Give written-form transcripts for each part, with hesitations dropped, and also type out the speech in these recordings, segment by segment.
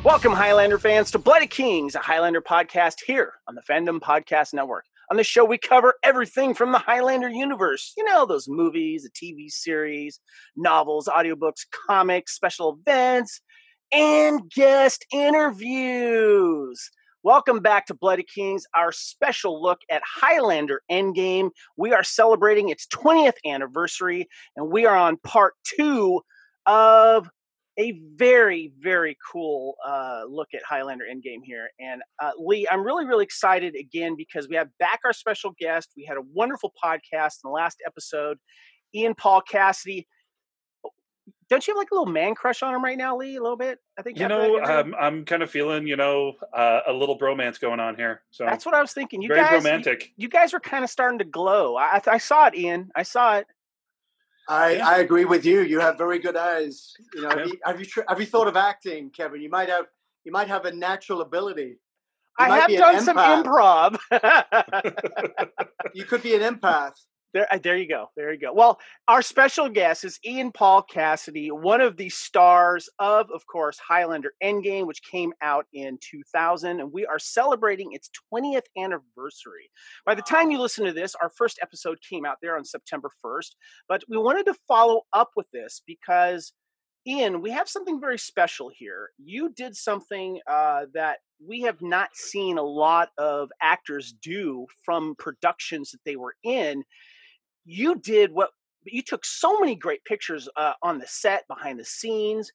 Welcome, Highlander fans, to Bloody Kings, a Highlander podcast here on the Fandom Podcast Network. On this show, we cover everything from the Highlander universe. You know, those movies, the TV series, novels, audiobooks, comics, special events, and guest interviews. Welcome back to Bloody Kings, our special look at Highlander Endgame. We are celebrating its 20th anniversary, and we are on part 2 of a very, very cool look at Highlander Endgame here. And Lee, I'm really, really excited again because we have back our special guest. We had a wonderful podcast in the last episode, Ian Cassidy. Don't you have like a little man crush on him right now, Lee, a little bit? I think I'm kind of feeling, a little bromance going on here. So that's what I was thinking. You very guys, romantic. You guys were kind of starting to glow. I saw it, Ian. I saw it. I agree with you. You have very good eyes. You know, have you thought of acting, Kevin? You might have a natural ability. I have done some improv. You could be an empath. There you go. There you go. Well, our special guest is Ian Cassidy, one of the stars of course, Highlander Endgame, which came out in 2000, and we are celebrating its 20th anniversary. By the time you listen to this, our first episode came out there on September 1st, but we wanted to follow up with this because, Ian, we have something very special here. You did something that we have not seen a lot of actors do from productions that they were in. You took so many great pictures on the set, behind the scenes,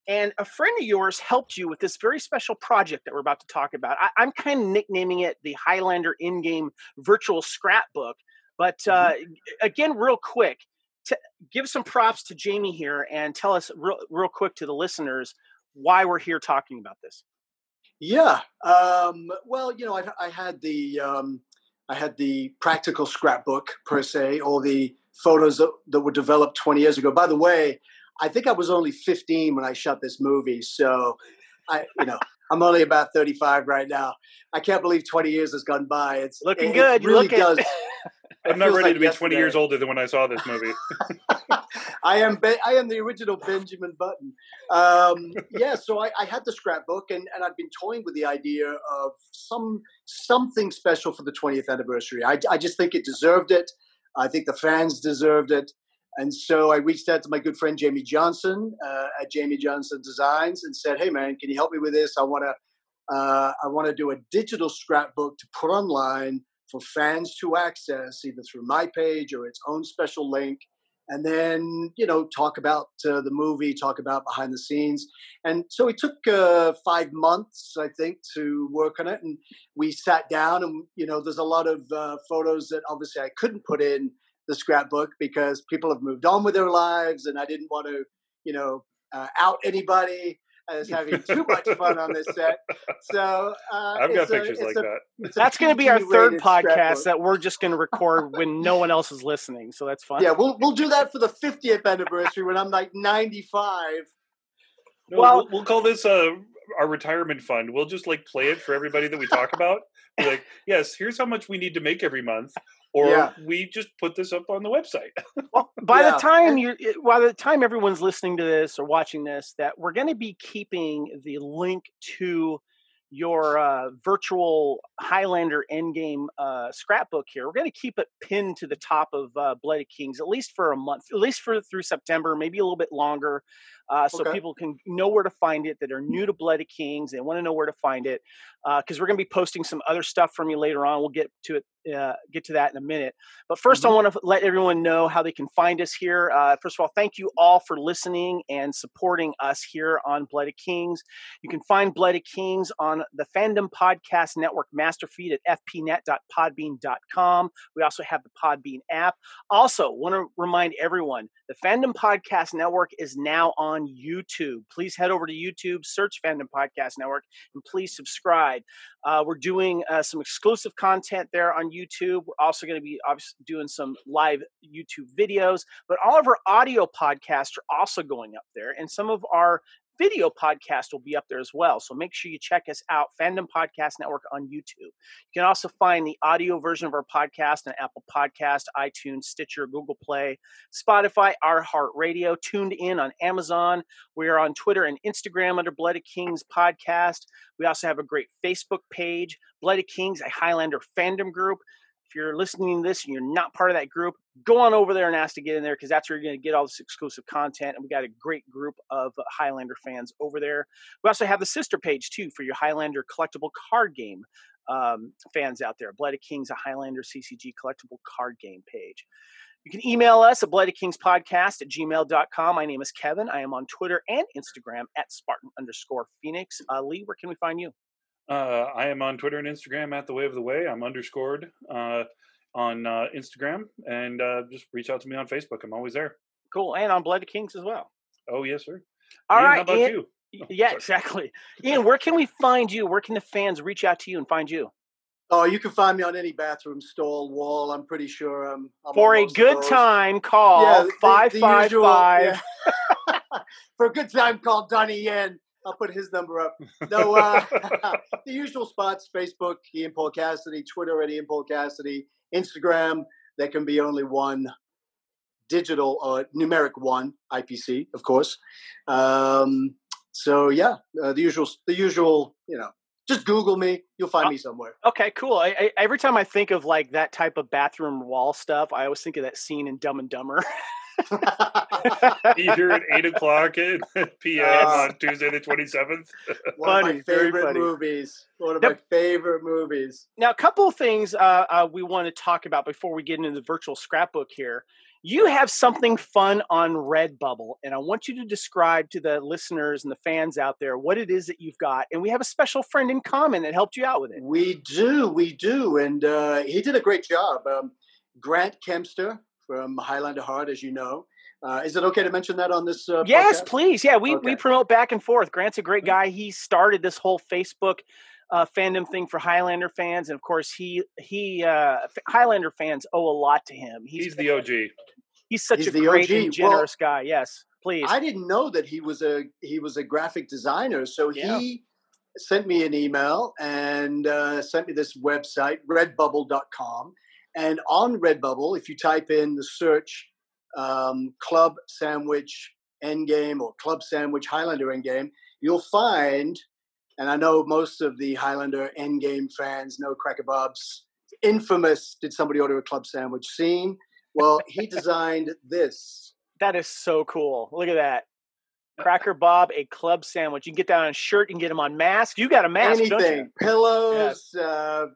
and a friend of yours helped you with this very special project that we're about to talk about. I'm kind of nicknaming it the Highlander Endgame Virtual Scrapbook. But again, real quick, give some props to Jamie here and tell us real quick to the listeners why we're here talking about this. Yeah. Well, I had the practical scrapbook per se, or the photos that were developed 20 years ago. By the way, I think I was only 15 when I shot this movie. So I'm only about 35 right now. I can't believe 20 years has gone by. It's looking good. It really does. I'm not ready to be 20 years older than when I saw this movie. I am the original Benjamin Button. So I had the scrapbook, and I'd been toying with the idea of something special for the 20th anniversary. I just think it deserved it. I think the fans deserved it. And so I reached out to my good friend Jamie Johnson at Jamie Johnson Designs and said, "Hey man, can you help me with this? I want to do a digital scrapbook to put online for fans to access either through my page or its own special link. And then, talk about the movie, talk about behind the scenes." And so it took 5 months, I think, to work on it. And we sat down and, there's a lot of photos that obviously I couldn't put in the scrapbook because people have moved on with their lives. And I didn't want to, out anybody as having too much fun on this set. So I've got pictures like that. That's going to be our third podcast that we're just going to record when no one else is listening. So that's fun. Yeah, we'll do that for the 50th anniversary when I'm like 95. No, we'll call this our retirement fund. We'll just play it for everybody that we talk about. Be like, yes, here's how much we need to make every month. Or we just put this up on the website. Well, by the time everyone's listening to this or watching this, that we're going to be keeping the link to your virtual Highlander Endgame scrapbook here. We're going to keep it pinned to the top of Bloody Kings, at least for a month, at least through September, maybe a little bit longer, so people can know where to find it that are new to Bloody Kings. They want to know where to find it because we're going to be posting some other stuff from you later on. We'll get to that in a minute. But first, I want to let everyone know how they can find us here. First of all, thank you all for listening and supporting us here on Bloody Kings. You can find Bloody Kings on the Fandom Podcast Network master feed at fpnet.podbean.com. We also have the Podbean app. Also, want to remind everyone, the Fandom Podcast Network is now on YouTube. Please head over to YouTube, search Fandom Podcast Network, and please subscribe. We're doing some exclusive content there on YouTube. We're also going to be doing some live YouTube videos, but all of our audio podcasts are also going up there, and some of our video podcast will be up there as well. So make sure you check us out, Fandom Podcast Network on YouTube. You can also find the audio version of our podcast on Apple Podcast, iTunes, Stitcher, Google Play, Spotify, iHeartRadio, tuned in on Amazon. We are on Twitter and Instagram under Blooded Kings Podcast. We also have a great Facebook page, Blooded Kings, a Highlander fandom group. If you're listening to this and you're not part of that group, go on over there and ask to get in there, because that's where you're going to get all this exclusive content. And we got a great group of Highlander fans over there. We also have the sister page, too, for your Highlander collectible card game fans out there. Blooded Kings, a Highlander CCG collectible card game page. You can email us at bloodedkingspodcast@gmail.com. My name is Kevin. I am on Twitter and Instagram at Spartan_Phoenix. Lee, where can we find you? I am on Twitter and Instagram at The Way of the Way. I'm underscored on Instagram, and just reach out to me on Facebook. I'm always there. Cool. And on Blooded Kings as well. Oh, yes, sir. All Ian, right. how about Ian, you? Yeah, exactly. Ian, where can we find you? Where can the fans reach out to you and find you? Oh, you can find me on any bathroom stall, wall. I'm pretty sure I'm for a good time, call 555. For a good time, call Donnie Yen. I'll put his number up. No, the usual spots: Facebook, Ian Paul Cassidy; Twitter at Ian Paul Cassidy; Instagram. There can be only one digital or numeric one, IPC, of course. So yeah, the usual. Just Google me. You'll find me somewhere. Okay, cool. I every time I think of like that type of bathroom wall stuff, I always think of that scene in Dumb and Dumber. Either at 8:00 p.m. on Tuesday the 27th. One of my favorite movies. One of my favorite movies. Now, a couple of things we want to talk about before we get into the virtual scrapbook here. You have something fun on Redbubble, and I want you to describe to the listeners and the fans out there what it is that you've got. And we have a special friend in common that helped you out with it. We do. And he did a great job. Grant Kempster from Highlander Heart, as you know. Is it okay to mention that on this Yes, podcast? please. Yeah, we promote back and forth. Grant's a great guy. He started this whole Facebook fandom thing for Highlander fans. And, of course, Highlander fans owe a lot to him. He's the OG. He's such a great and generous guy. Yes, please. I didn't know that he was a graphic designer. So he sent me an email and sent me this website, redbubble.com. And on Redbubble, if you type in the search Club Sandwich Endgame or Club Sandwich Highlander Endgame, you'll find, and I know most of the Highlander Endgame fans know Cracker Bob's infamous "Did somebody order a club sandwich?" scene. Well, he designed this. That is so cool. Look at that. Cracker Bob, a club sandwich. You can get that on a shirt. You can get them on masks. You got a mask, anything. Don't you? Pillows, yes.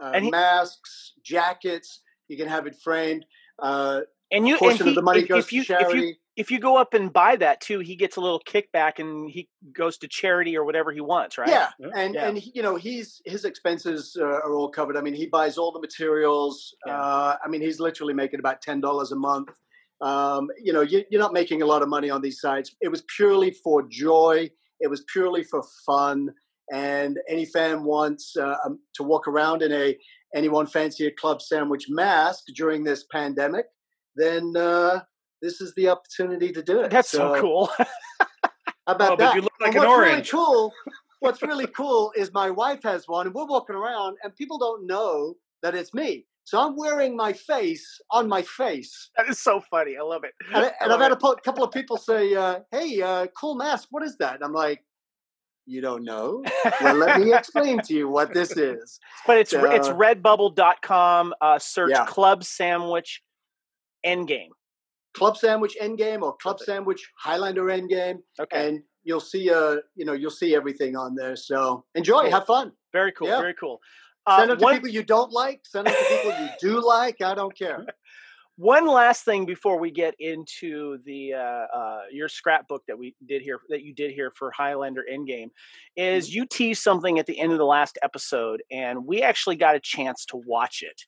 Masks, jackets. You can have it framed. Of the money goes to charity. If you go up and buy that too, he gets a little kickback and he goes to charity or whatever he wants, right? Yeah, and his expenses are all covered. I mean, he buys all the materials. Yeah. He's literally making about $10 a month. You're not making a lot of money on these sites. It was purely for joy. It was purely for fun. And any fan wants to walk around in anyone fancy a club sandwich mask during this pandemic, then this is the opportunity to do it. That's so cool. How about that? But you look like an orange. What's really cool is my wife has one, and we're walking around, and people don't know that it's me. So I'm wearing my face on my face. That is so funny. I love it. And I've had a couple of people say, hey, cool mask. What is that? And I'm like, you don't know? Well, let me explain to you what this is. But it's redbubble.com. Search Club Sandwich Endgame. Club Sandwich Endgame or Club Sandwich Highlander Endgame. Okay. And you'll see everything on there. So enjoy, have fun. Very cool. Very cool. Send them to people you don't like. Send them to people you do like. I don't care. One last thing before we get into the your scrapbook that you did here for Highlander Endgame is you teased something at the end of the last episode, and we actually got a chance to watch it.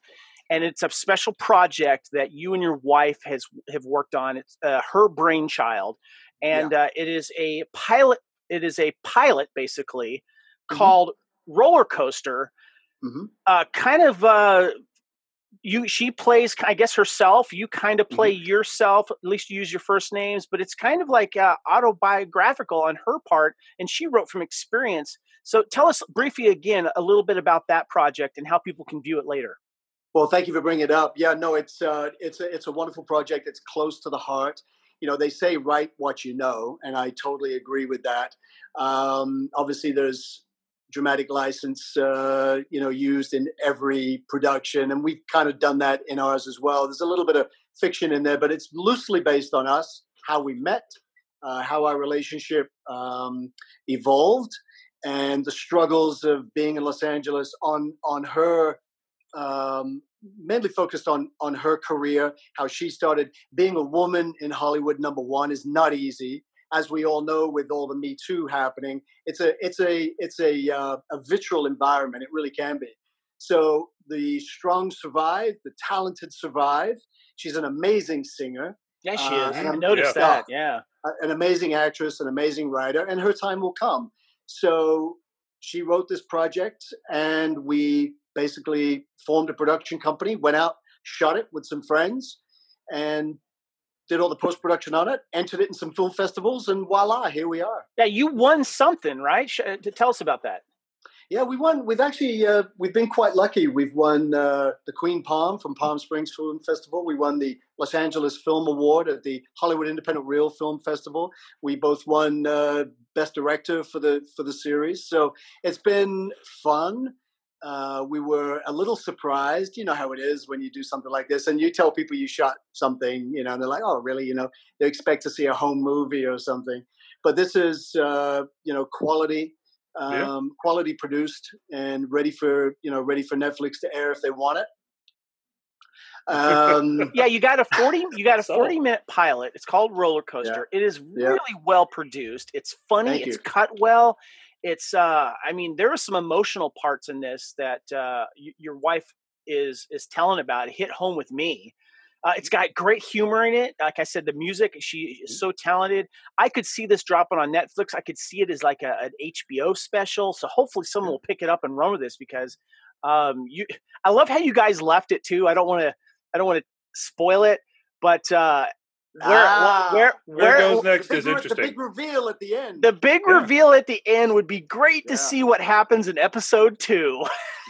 And it's a special project that you and your wife have worked on. It's her brainchild, and it is a pilot. It is a pilot, basically, called Rollercoaster. Mm-hmm. she plays, I guess, herself. You kind of play yourself. At least you use your first names, but it's kind of like autobiographical on her part, and she wrote from experience. So tell us briefly again a little bit about that project and how people can view it later. Well, thank you for bringing it up. Yeah, no, it's a wonderful project. It's close to the heart. You know, they say write what you know, and I totally agree with that. Obviously, there's dramatic license, used in every production, and we've kind of done that in ours as well. There's a little bit of fiction in there, but it's loosely based on us, how we met, how our relationship evolved, and the struggles of being in Los Angeles on her. Mainly focused on her career, how she started. Being a woman in Hollywood, number one, is not easy, as we all know. With all the Me Too happening, it's a vitriol environment. It really can be. So the strong survive, the talented survive. She's an amazing singer. Yeah, she is. I noticed that. Yeah, an amazing actress, an amazing writer, and her time will come. So she wrote this project, and we basically formed a production company, went out, shot it with some friends, and did all the post-production on it, entered it in some film festivals, and voila, here we are. Yeah, you won something, right? Tell us about that. Yeah, we won. We've actually we've been quite lucky. We've won the Queen Palm from Palm Springs Film Festival. We won the Los Angeles Film Award at the Hollywood Independent Reel Film Festival. We both won Best Director for the series. So it's been fun. We were a little surprised. You know how it is when you do something like this, and you tell people you shot something, and they're like, "Oh, really?" They expect to see a home movie or something. But this is, quality. Quality produced and ready for Netflix to air if they want it. Yeah, you got a 40-minute pilot. It's called Rollercoaster. Yeah. It is really well produced. It's funny. It's cut well. It's there are some emotional parts in this that your wife is telling about. It hit home with me. It's got great humor in it. Like I said, the music, she is so talented. I could see this dropping on Netflix. I could see it as like an HBO special. So hopefully someone will pick it up and run with this because I love how you guys left it too. I don't want to spoil it, but where goes next is interesting. The big reveal at the end. The big reveal at the end would be great to see what happens in episode 2.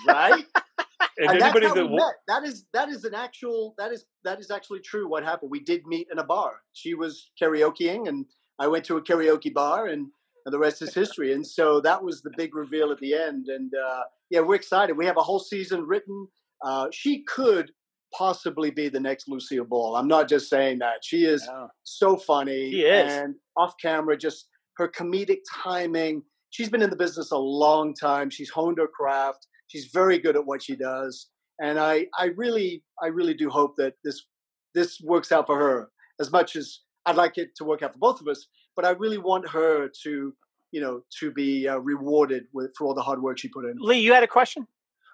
Right? And that's how we met. That is actually true. What happened? We did meet in a bar. She was karaokeing, and I went to a karaoke bar, and the rest is history. And so that was the big reveal at the end. And we're excited. We have a whole season written. She could possibly be the next Lucille Ball. I'm not just saying that. She is so funny. She is. And off camera, just her comedic timing. She's been in the business a long time. She's honed her craft. She's very good at what she does, and I really do hope that this works out for her as much as I'd like it to work out for both of us. But I really want her to be rewarded for all the hard work she put in. Lee, you had a question?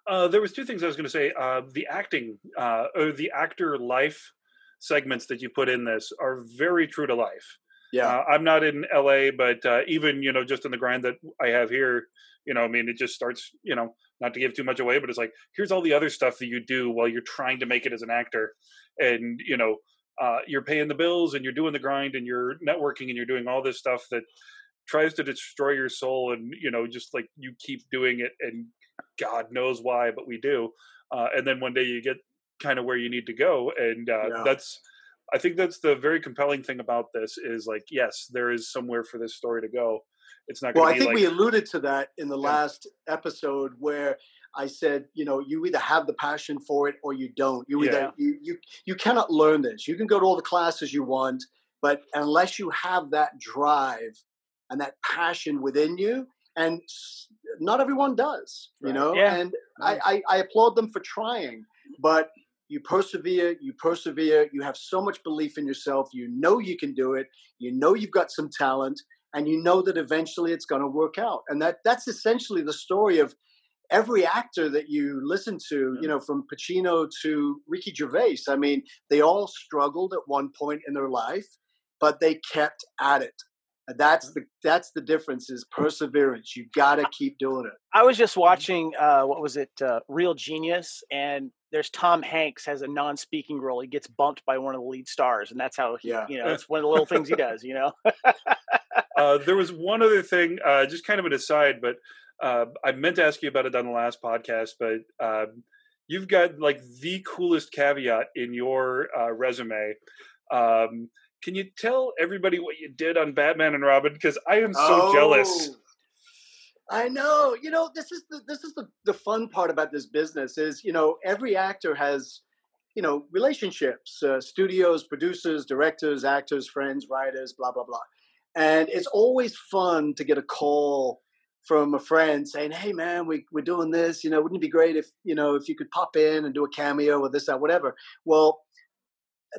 There was two things I was going to say. The acting or the actor life segments that you put in this are very true to life. Yeah, I'm not in LA, but even just in the grind that I have here, it just starts, not to give too much away, but it's like, here's all the other stuff that you do while you're trying to make it as an actor. And, you're paying the bills and you're doing the grind and you're networking and you're doing all this stuff that tries to destroy your soul. And, just like you keep doing it and God knows why, but we do. And then one day you get kind of where you need to go. And I think that's the very compelling thing about this is like, yes, there is somewhere for this story to go. It's not going to be I think we alluded to that in the last episode where I said, you either have the passion for it or you don't. You cannot learn this. You can go to all the classes you want, but unless you have that drive and that passion within you, and not everyone does, and I applaud them for trying, but you persevere, you have so much belief in yourself, you can do it, you've got some talent, and that eventually it's going to work out. And that's essentially the story of every actor that you listen to, from Pacino to Ricky Gervais. I mean, they all struggled at one point in their life, but they kept at it. And that's the difference is perseverance. You got to keep doing it. I was just watching, Real Genius, and there's Tom Hanks has a non-speaking role. He gets bumped by one of the lead stars, and that's how he, it's one of the little things he does. There was one other thing, just kind of an aside, but I meant to ask you about it on the last podcast, but you've got like the coolest caveat in your resume. Can you tell everybody what you did on Batman and Robin? Because I am so jealous. I know. This is the fun part about this business is, every actor has, relationships, studios, producers, directors, actors, friends, writers, blah, blah, blah. And it's always fun to get a call from a friend saying, "Hey man, we're doing this, wouldn't it be great if you could pop in and do a cameo or this, that, whatever." Well,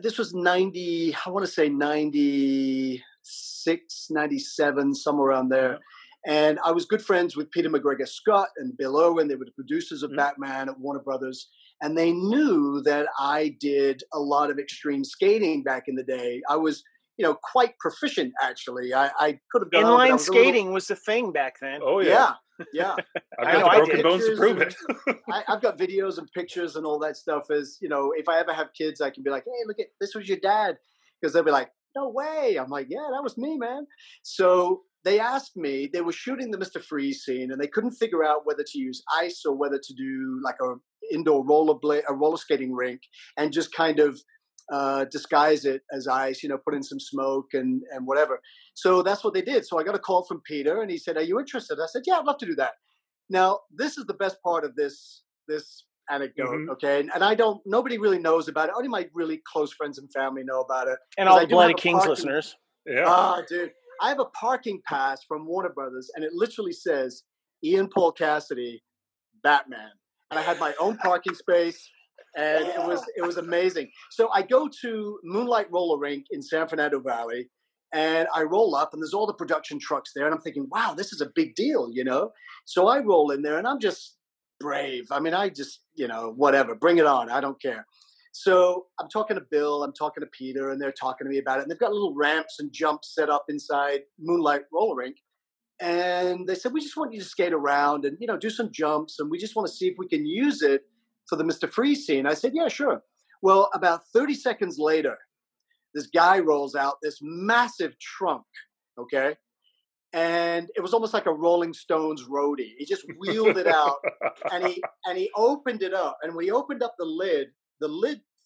this was 90, I want to say 96, 97, somewhere around there. And I was good friends with Peter McGregor Scott and Bill Owen. They were the producers of Batman at Warner Brothers. And they knew that I did a lot of extreme skating back in the day. I was, quite proficient, actually. I could have done inline skating was the thing back then. Oh, yeah. Yeah. I've got the broken bones to prove it. I've got videos and pictures and all that stuff. As if I ever have kids, I can be like, "Hey, look at this was your dad," because they'll be like, "No way!" I'm like, "Yeah, that was me, man." So they asked me. They were shooting the Mr. Freeze scene, and they couldn't figure out whether to use ice or whether to do like a indoor roller skating rink, and just kind of disguise it as ice, put in some smoke and whatever. So that's what they did. So I got a call from Peter and he said, "Are you interested?" I said, "Yeah, I'd love to do that." Now, this is the best part of this anecdote. Okay. And nobody really knows about it. Only my really close friends and family know about it. And all the Bloody Kings listeners. Yeah. Dude, I have a parking pass from Warner Brothers and it literally says Ian Paul Cassidy, Batman. And I had my own parking space. And it was amazing. So I go to Moonlight Roller Rink in San Fernando Valley, and I roll up, and there's all the production trucks there, and I'm thinking, wow, this is a big deal, So I roll in there, and I'm just brave. I mean, I just, whatever, bring it on. I don't care. So I'm talking to Bill, I'm talking to Peter, and they're talking to me about it. And they've got little ramps and jumps set up inside Moonlight Roller Rink. And they said, "We just want you to skate around and, do some jumps, and we just want to see if we can use it for the Mr. Freeze scene." I said, "Yeah, sure." Well, about 30 seconds later, this guy rolls out this massive trunk, okay? And it was almost like a Rolling Stones roadie. He just wheeled it out and he opened it up. And when he opened up the lid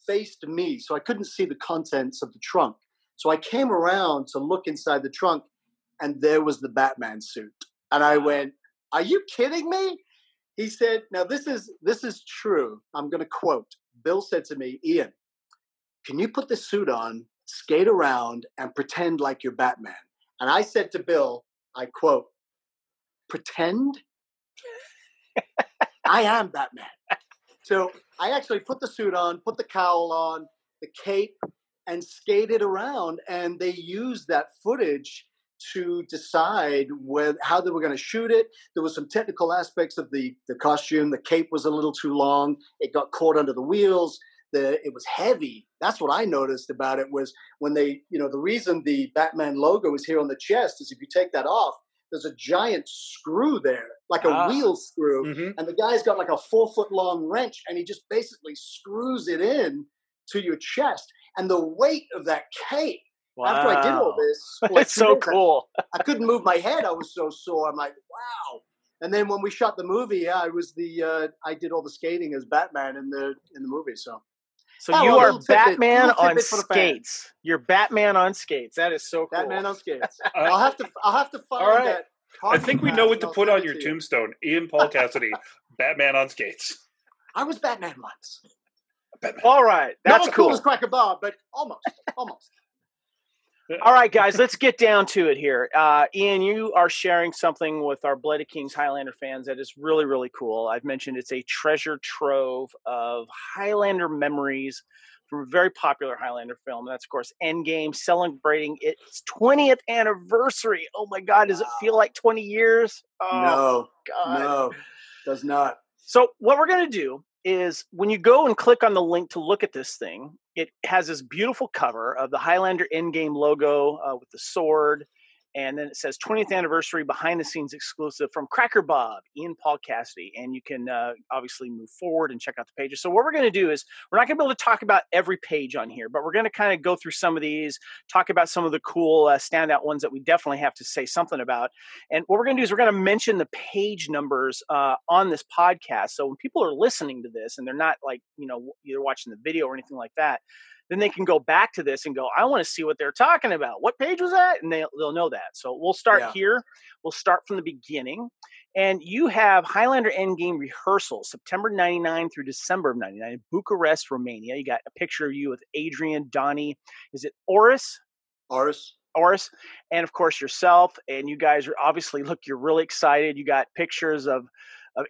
faced me, so I couldn't see the contents of the trunk. So I came around to look inside the trunk, and there was the Batman suit. And I went, "Are you kidding me?" He said, now this is true. I'm going to quote. Bill said to me, "Ian, can you put the suit on, skate around, and pretend like you're Batman?" And I said to Bill, I quote, "Pretend? I am Batman." So I actually put the suit on, put the cowl on, the cape, and skated around. And they used that footage to decide how they were going to shoot it. There was some technical aspects of the costume. The cape was a little too long. It got caught under the wheels. It was heavy. That's what I noticed about it was when they, the reason the Batman logo is here on the chest is if you take that off, there's a giant screw there, like a wheel screw. Mm-hmm. And the guy's got like a 4-foot long wrench and he just basically screws it in to your chest. And the weight of that cape, after I did all this, it's so cool. I couldn't move my head. I was so sore. I'm like, wow. And then when we shot the movie, I did all the skating as Batman in the movie. So you are Batman on skates. You're Batman on skates. That is so cool. Batman on skates. I'll have to find that. I think we know what to put on your tombstone. Ian Paul Cassidy, Batman on skates. I was Batman once. All right, that's not as cool as Cracker Bob, but almost. All right, guys, let's get down to it here. Ian, you are sharing something with our Bloody Kings Highlander fans that is really, really cool. I've mentioned it's a treasure trove of Highlander memories from a very popular Highlander film. That's, of course, Endgame, celebrating its 20th anniversary. Oh, my God, does it feel like 20 years? Oh, no, does not. So what we're going to do is when you go and click on the link to look at this thing, it has this beautiful cover of the Highlander Endgame logo with the sword And then it says 20th anniversary behind the scenes exclusive from Cracker Bob, Ian Paul Cassidy. And you can obviously move forward and check out the pages. So what we're going to do is we're not going to be able to talk about every page on here, but we're going to kind of go through some of these, talk about some of the cool standout ones that we definitely have to say something about. And what we're going to do is we're going to mention the page numbers on this podcast. So when people are listening to this and they're not like, either watching the video or anything like that, then they can go back to this and go, I want to see what they're talking about. What page was that? And they'll know that. So we'll start here. We'll start from the beginning. And you have Highlander Endgame rehearsal, September 99 through December of 99 in Bucharest, Romania. You got a picture of you with Adrian, Donnie. Is it Oris? Oris. And of course yourself. And you guys are obviously, you're really excited. You got pictures of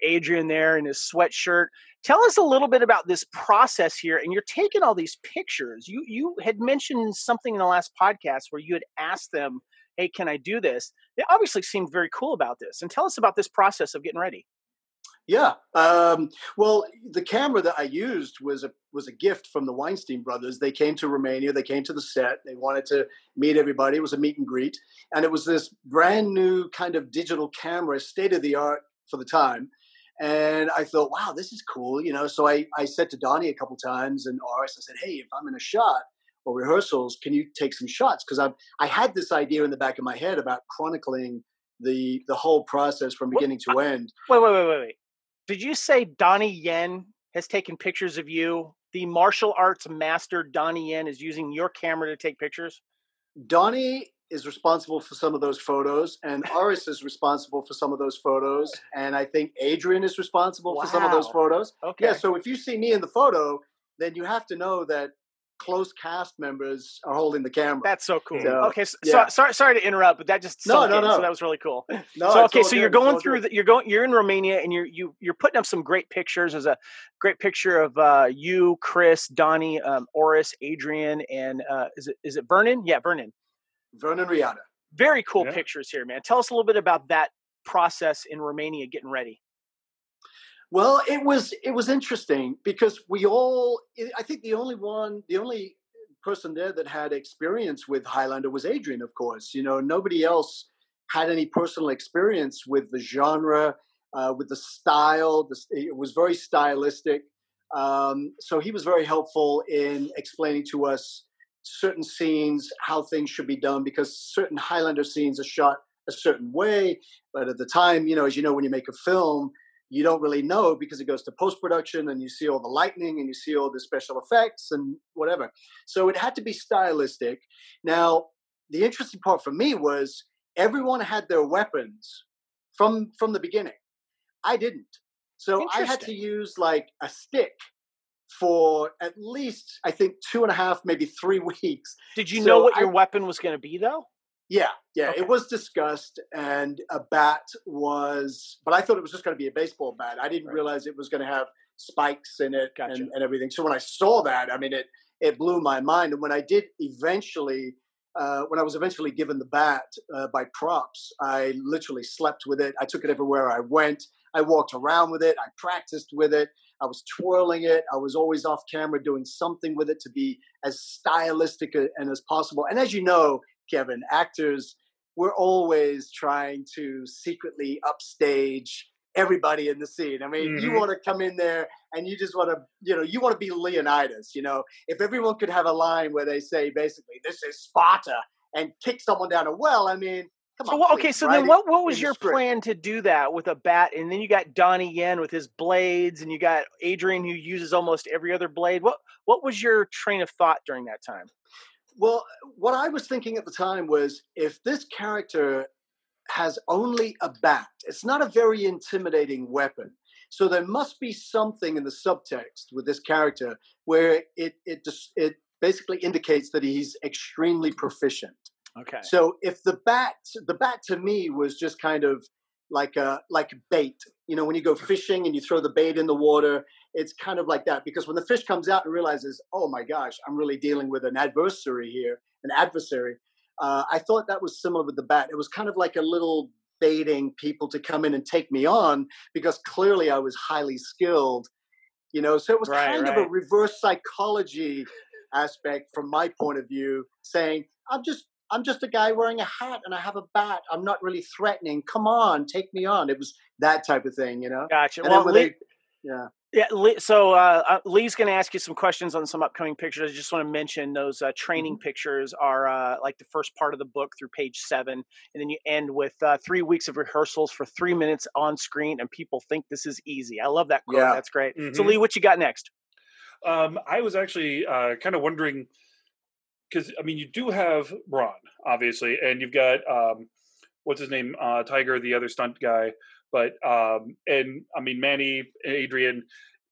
Adrian there in his sweatshirt. Tell us a little bit about this process here. And you're taking all these pictures. You had mentioned something in the last podcast where you had asked them, hey, can I do this? They obviously seemed very cool about this. And tell us about this process of getting ready. Yeah. Well, the camera that I used was a gift from the Weinstein brothers. They came to Romania. They came to the set. They wanted to meet everybody. It was a meet and greet. And it was this brand new kind of digital camera, state of the art for the time. And I thought, wow, this is cool. So I said to Donnie a couple times and Oris, I said, hey, if I'm in a shot or rehearsals, can you take some shots? Because I had this idea in the back of my head about chronicling the whole process from beginning to end. Wait. Did you say Donnie Yen has taken pictures of you? The martial arts master Donnie Yen is using your camera to take pictures? Donnie is responsible for some of those photos, and Oris is responsible for some of those photos, and I think Adrian is responsible for some of those photos. Okay. Yeah, so if you see me in the photo, then you have to know that close cast members are holding the camera. That's so cool. So, okay, sorry to interrupt, but that just no. So that was really cool. No, so you're going through you're in Romania and you're putting up some great pictures. There's a great picture of you, Chris, Donnie, Oris, Adrian, and is it Vernon? Yeah, Vernon Riata. Very cool pictures here, man. Tell us a little bit about that process in Romania getting ready. Well, it was interesting because I think the only person there that had experience with Highlander was Adrian, of course. Nobody else had any personal experience with the genre, with the style. It was very stylistic. So he was very helpful in explaining to us certain scenes, how things should be done, because certain Highlander scenes are shot a certain way. But at the time, as you know, when you make a film, you don't really know because it goes to post-production and you see all the lightning and you see all the special effects and whatever. So it had to be stylistic. Now, the interesting part for me was everyone had their weapons from the beginning. I didn't. So I had to use like a stick for at least, I think, 2.5, maybe 3 weeks. Did you know what your weapon was going to be, though? Yeah. Okay. It was discussed, and a bat was, but I thought it was just going to be a baseball bat. I didn't realize it was going to have spikes in it and everything. So when I saw that, I mean, it blew my mind. And when I did eventually, when I was eventually given the bat by props, I literally slept with it. I took it everywhere I went. I walked around with it. I practiced with it. I was twirling it. I was always off camera doing something with it to be as stylistic and as possible. And as you know, Kevin, actors, we're always trying to secretly upstage everybody in the scene. I mean, you want to come in there and you just want to, you want to be Leonidas. If everyone could have a line where they say, basically, this is Sparta, and kick someone down a well, I mean, come on. Okay, so then what was your plan to do that with a bat? And then you got Donnie Yen with his blades, and you got Adrian who uses almost every other blade. What was your train of thought during that time? Well, what I was thinking at the time was, if this character has only a bat, it's not a very intimidating weapon. So there must be something in the subtext with this character where it basically indicates that he's extremely proficient. Okay. So if the bat to me was just kind of like bait. When you go fishing and you throw the bait in the water, it's kind of like that. Because when the fish comes out and realizes, oh my gosh, I'm really dealing with an adversary here, I thought that was similar with the bat. It was kind of like a little baiting people to come in and take me on, because clearly I was highly skilled. So it was kind of a reverse psychology aspect from my point of view, saying, I'm just a guy wearing a hat and I have a bat. I'm not really threatening. Come on, take me on. It was that type of thing, you know? Gotcha. And Well, then Lee, yeah. yeah. So Lee's going to ask you some questions on some upcoming pictures. I just want to mention those training pictures are like the first part of the book through page 7. And then you end with 3 weeks of rehearsals for 3 minutes on screen. And people think this is easy. I love that quote. Yeah. That's great. So Lee, what you got next? I was actually kind of wondering, because, I mean, you do have Braun, obviously, and you've got, what's his name, Tiger, the other stunt guy. But, and I mean, Manny, Adrian,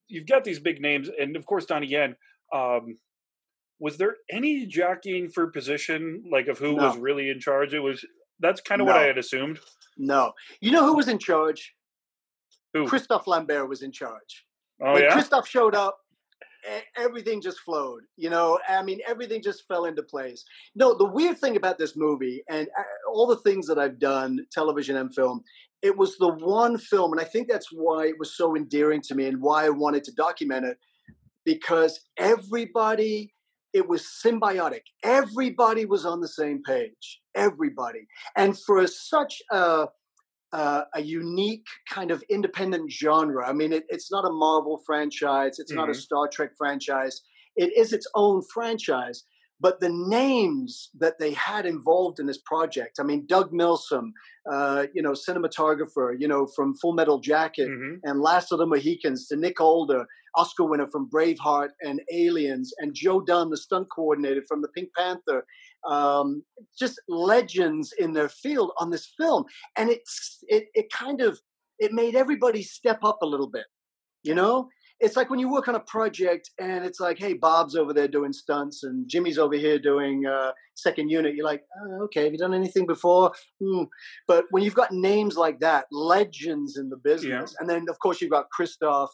you've got these big names. And of course, Donnie Yen. Was there any jockeying for position, like of who was really in charge? That's kind of what I had assumed. No. You know who was in charge? Who? Christophe Lambert was in charge. Oh, when yeah? Christophe showed up, everything just flowed, you know. I mean, everything just fell into place. No, the weird thing about this movie and all the things that I've done, television and film, it was the one film, and I think that's why it was so endearing to me and why I wanted to document it, because everybody, it was symbiotic. Everybody was on the same page. Everybody. And for such a unique kind of independent genre. I mean, it's not a Marvel franchise. It's not a Star Trek franchise. It is its own franchise. But the names that they had involved in this project, I mean, Doug Milsom, cinematographer, from Full Metal Jacket and Last of the Mohicans, to Nick Older, Oscar winner from Braveheart and Aliens, and Joe Dunn, the stunt coordinator from the Pink Panther, just legends in their field on this film. And it made everybody step up a little bit, you know? It's like when you work on a project and it's like, hey, Bob's over there doing stunts and Jimmy's over here doing second unit. You're like, oh, okay, have you done anything before? But when you've got names like that, legends in the business, and then, of course, you've got Christophe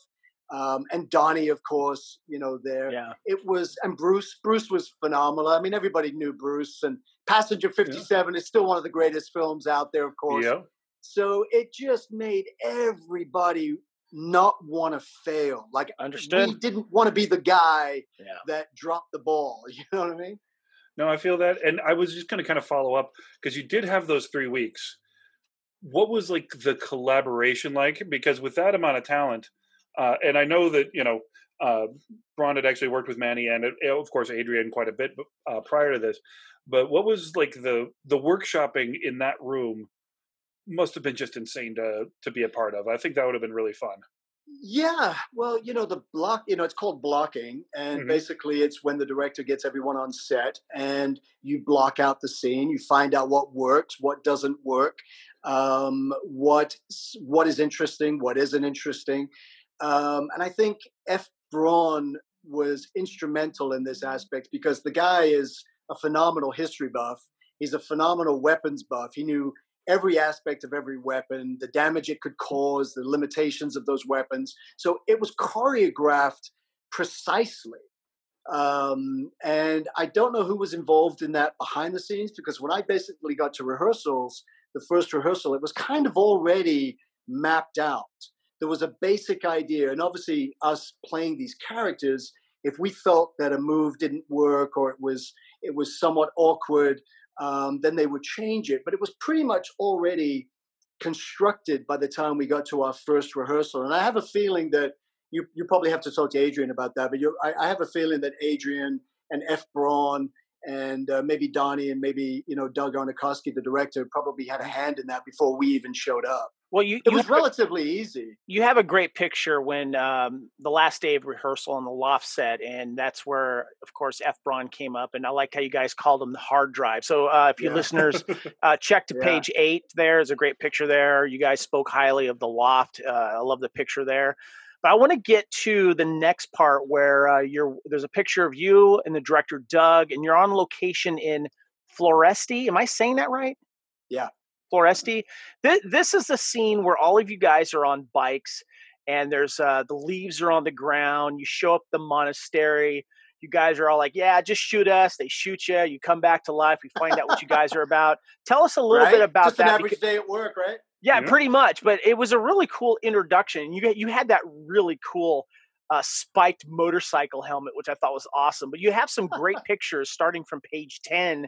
and Donnie, of course, there. Yeah. It was, and Bruce was phenomenal. I mean, everybody knew Bruce, and Passenger 57 is still one of the greatest films out there, of course. Yeah. So it just made everybody not want to fail. Like, understood. We didn't want to be the guy that dropped the ball. You know what I mean? No, I feel that. And I was just going to kind of follow up, because you did have those 3 weeks. What was like the collaboration like? Because with that amount of talent, and I know that, Braun had actually worked with Manny and, of course, Adrian quite a bit prior to this. But what was like the workshopping in that room must have been just insane to be a part of. I think that would have been really fun. Yeah. Well, the block, it's called blocking. And basically it's when the director gets everyone on set and you block out the scene. You find out what works, what doesn't work, what is interesting, what isn't interesting. And I think F. Braun was instrumental in this aspect because the guy is a phenomenal history buff. He's a phenomenal weapons buff. He knew every aspect of every weapon, the damage it could cause, the limitations of those weapons. So it was choreographed precisely. And I don't know who was involved in that behind the scenes, because when I basically got to rehearsals, the first rehearsal, it was kind of already mapped out. There was a basic idea. And obviously us playing these characters, if we felt that a move didn't work or it was somewhat awkward, then they would change it. But it was pretty much already constructed by the time we got to our first rehearsal. And I have a feeling that you probably have to talk to Adrian about that, but I have a feeling that Adrian and F. Braun and maybe Donnie and maybe, Doug Arnakowski, the director, probably had a hand in that before we even showed up. Well, it was relatively easy. You have a great picture when the last day of rehearsal on the loft set, and that's where, of course, F. Braun came up. And I like how you guys called him the hard drive. So if you listeners check to page 8, there's a great picture there. You guys spoke highly of the loft. I love the picture there. But I want to get to the next part where there's a picture of you and the director, Doug, and you're on location in Floresti. Am I saying that right? Yeah. Floresti. This is the scene where all of you guys are on bikes and there's the leaves are on the ground. You show up at the monastery. You guys are all like, yeah, just shoot us. They shoot you. You come back to life. We find out what you guys are about. Tell us a little bit about just that. Just an average day at work, right? Yeah, pretty much. But it was a really cool introduction. You had that really cool spiked motorcycle helmet, which I thought was awesome. But you have some great pictures starting from page 10.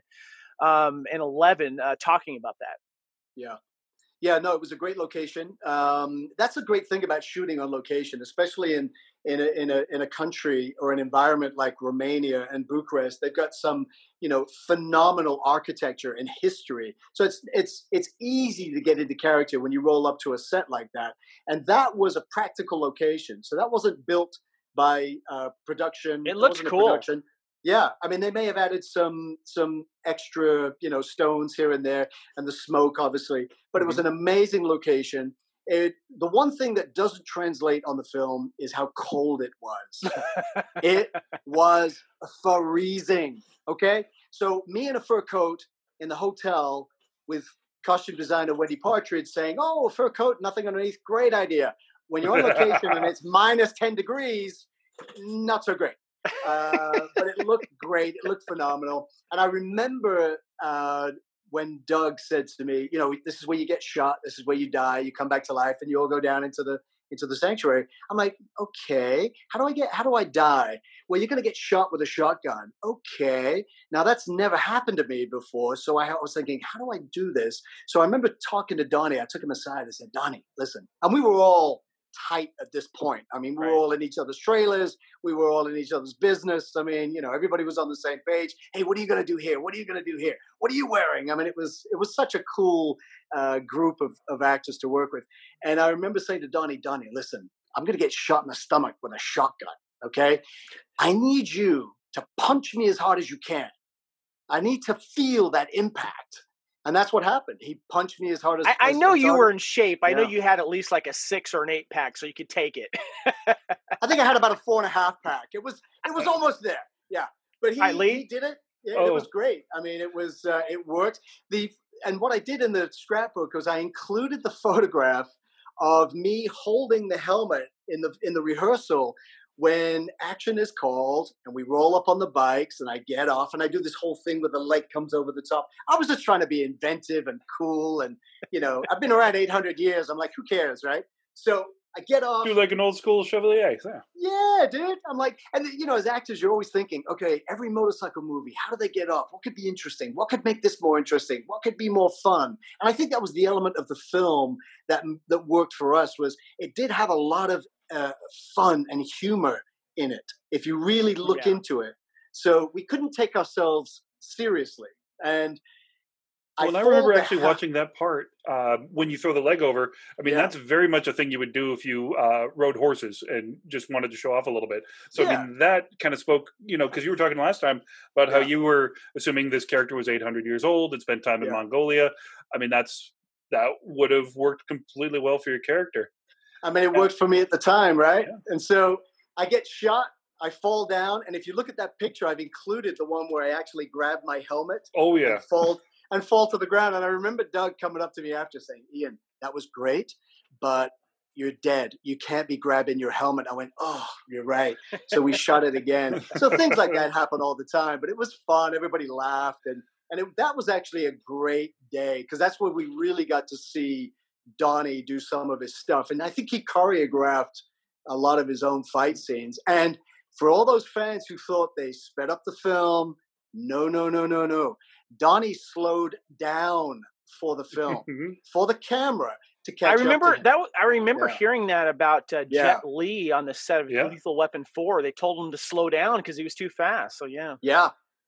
and 11 talking about that. Yeah. Yeah, no, it was a great location. That's a great thing about shooting on location, especially in a country or an environment like Romania and Bucharest. They've got some, phenomenal architecture and history. So it's easy to get into character when you roll up to a set like that. And that was a practical location. So that wasn't built by production. It looks cool. Yeah, I mean, they may have added some extra, stones here and there, and the smoke, obviously. But it was an amazing location. The one thing that doesn't translate on the film is how cold it was. It was freezing. Okay, so me in a fur coat in the hotel with costume designer Wendy Partridge saying, "Oh, a fur coat, nothing underneath, great idea." When you're on location and it's minus 10 degrees, not so great. But it looked great. It looked phenomenal. And I remember when Doug said to me, this is where you get shot. This is where you die. You come back to life and you all go down into the sanctuary. I'm like, okay, how do I die? Well, you're going to get shot with a shotgun. Okay. Now that's never happened to me before. So I was thinking, how do I do this? So I remember talking to Donnie. I took him aside. I said, Donnie, listen. And we were all tight at this point. I mean, we were all in each other's trailers. We were all in each other's business. I mean, everybody was on the same page. Hey, what are you going to do here? What are you going to do here? What are you wearing? I mean, it was such a cool group of actors to work with. And I remember saying to Donnie, listen, I'm going to get shot in the stomach with a shotgun. Okay. I need you to punch me as hard as you can. I need to feel that impact. And that's what happened. He punched me as hard as I know you were in shape. I know you had at least like a 6 or an 8 pack, so you could take it. I think I had about a 4.5 pack. It was almost there. Yeah, but he did it. It was great. I mean, it worked. And what I did in the scrapbook was I included the photograph of me holding the helmet in the rehearsal when action is called and we roll up on the bikes and I get off and I do this whole thing where the leg comes over the top. I was just trying to be inventive and cool. And, I've been around 800 years. I'm like, who cares, right? So I get off. Do like an old school Chevalier. Yeah, dude. I'm like, and as actors, you're always thinking, okay, every motorcycle movie, how do they get off? What could be interesting? What could make this more interesting? What could be more fun? And I think that was the element of the film that worked for us was it did have a lot of fun and humor in it if you really look into it. So we couldn't take ourselves seriously. And I remember actually watching that part when you throw the leg over. I mean, that's very much a thing you would do if you rode horses and just wanted to show off a little bit. So, I mean, that kind of spoke, because you were talking last time about how you were assuming this character was 800 years old and spent time in Mongolia. I mean, that would have worked completely well for your character. I mean, it worked for me at the time, right? Yeah. And so I get shot, I fall down, and if you look at that picture, I've included the one where I actually grab my helmet. Oh, yeah. And fall to the ground. And I remember Doug coming up to me after saying, Ian, that was great, but you're dead. You can't be grabbing your helmet. I went, oh, you're right. So we shot it again. So things like that happen all the time, but it was fun. Everybody laughed. And that was actually a great day because that's where we really got to see Donnie do some of his stuff. And I think he choreographed a lot of his own fight scenes. And for all those fans who thought they sped up the film, no. Donnie slowed down for the film, for the camera to catch up. I remember hearing that about Jet Li on the set of Lethal Weapon 4. They told him to slow down because he was too fast. So yeah.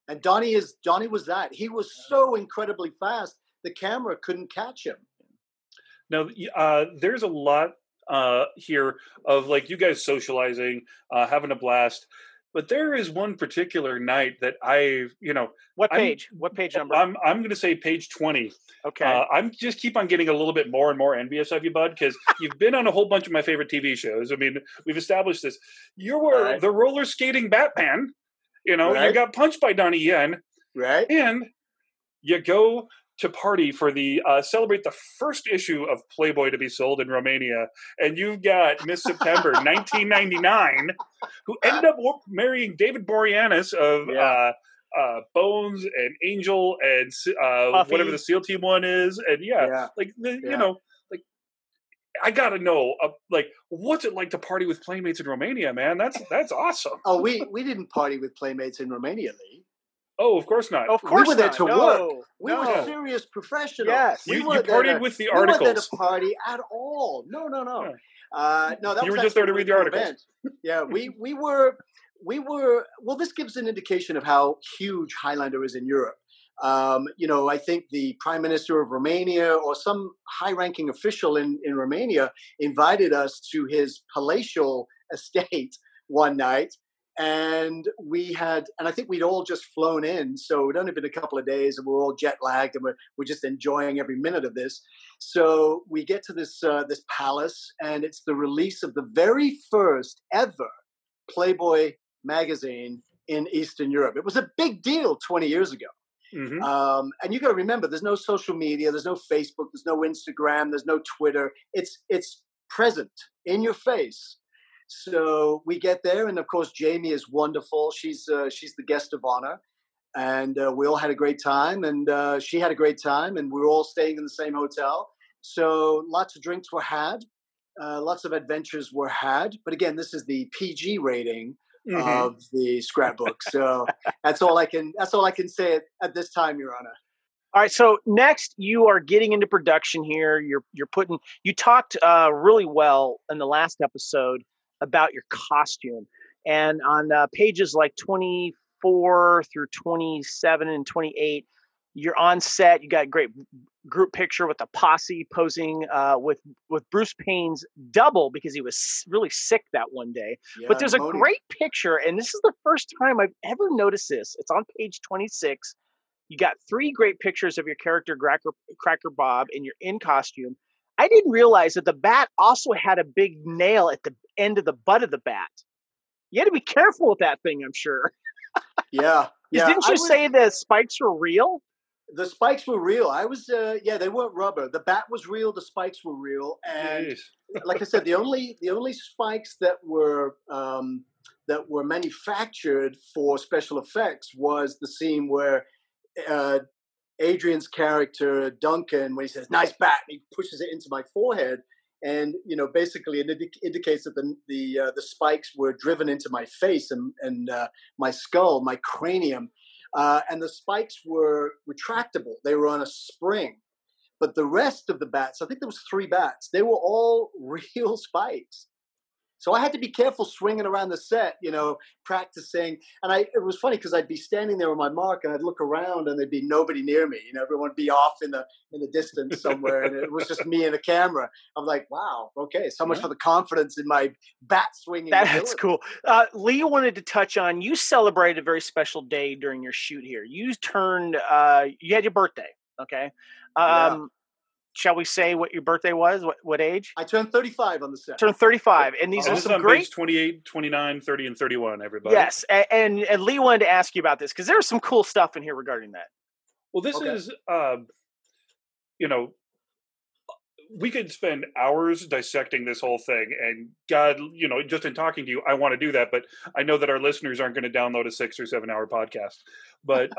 And Donnie was that. He was so incredibly fast, the camera couldn't catch him. Now, there's a lot here of like you guys socializing, having a blast. But there is one particular night that What page? What page number? I'm going to say page 20. Okay. I'm just keep on getting a little bit more and more envious of you, bud, because you've been on a whole bunch of my favorite TV shows. I mean, we've established this. You were the roller skating Batman. You got punched by Donnie Yen. Right. And you go to party for the celebrate the first issue of Playboy to be sold in Romania, and you've got Miss September 1999, who ended up marrying David Boreanaz of Bones and Angel and whatever the SEAL Team one is, and like I gotta know, what's it like to party with playmates in Romania, man? That's awesome. Oh, we didn't party with playmates in Romania, Lee. Oh, of course not. Of course we were there not. to work. We were serious professionals. Yes. You partied with the articles. We weren't there to party at all. No. Yeah. No, that you was were just there to read the articles. Event. Yeah, we were. Well, this gives an indication of how huge Highlander is in Europe. I think the Prime Minister of Romania or some high-ranking official in Romania invited us to his palatial estate one night. And I think we'd all just flown in. So it'd only been a couple of days and we're all jet lagged and we're just enjoying every minute of this. So we get to this palace, and it's the release of the very first ever Playboy magazine in Eastern Europe. It was a big deal 20 years ago. Mm-hmm. And you got to remember, there's no social media, there's no Facebook, there's no Instagram, there's no Twitter. It's present in your face. So we get there, and of course, Jamie is wonderful. She's the guest of honor, and we all had a great time, and she had a great time, and we were all staying in the same hotel. So lots of drinks were had, lots of adventures were had. But again, this is the PG rating of the scrapbook. So that's all I can say at this time, Your Honor. All right. So next, you are getting into production here. You talked really well in the last episode about your costume, and on pages like 24 through 27 and 28, you're on set. You got a great group picture with the posse posing with Bruce Payne's double, because he was really sick that one day. Yeah, but there's a great picture, and this is the first time I've ever noticed this. It's on page 26. You got 3 great pictures of your character, Cracker Bob, and you're in costume. I didn't realize that the bat also had a big nail at the end of the butt of the bat. You had to be careful with that thing, I'm sure. Yeah. Didn't you say the spikes were real? The spikes were real. I was, they weren't rubber. The bat was real. The spikes were real. And like I said, the only spikes that were manufactured for special effects was the scene where Adrian's character Duncan, when he says "nice bat," and he pushes it into my forehead, and basically it indicates that the spikes were driven into my face and my skull, my cranium, and the spikes were retractable. They were on a spring, but the rest of the bats, I think there was 3 bats, they were all real spikes. So I had to be careful swinging around the set, practicing. And it was funny because I'd be standing there on my mark and I'd look around and there'd be nobody near me. Everyone would be off in the distance somewhere, and it was just me and a camera. I'm like, wow, okay, so much for the confidence in my bat swinging. That's cool. Lee wanted to touch on, you celebrated a very special day during your shoot here. You had your birthday, okay? Shall we say what your birthday was? What age? I turned 35 on the set. Turned 35. And these are some on great... page 28, 29, 30, and 31, everybody. Yes. And Lee wanted to ask you about this, because there's some cool stuff in here regarding that. Well, this is, we could spend hours dissecting this whole thing, and God, just in talking to you, I want to do that, but I know that our listeners aren't going to download a 6 or 7 hour podcast. But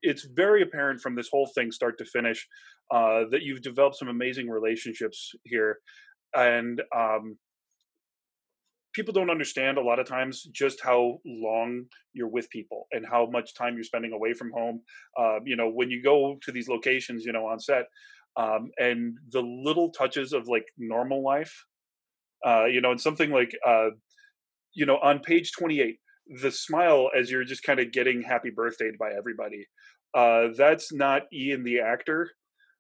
it's very apparent from this whole thing, start to finish, that you've developed some amazing relationships here. And people don't understand a lot of times just how long you're with people and how much time you're spending away from home. When you go to these locations, on set, and the little touches of like normal life, and something like, on page 28, the smile as you're just kind of getting happy birthday by everybody. That's not Ian the actor.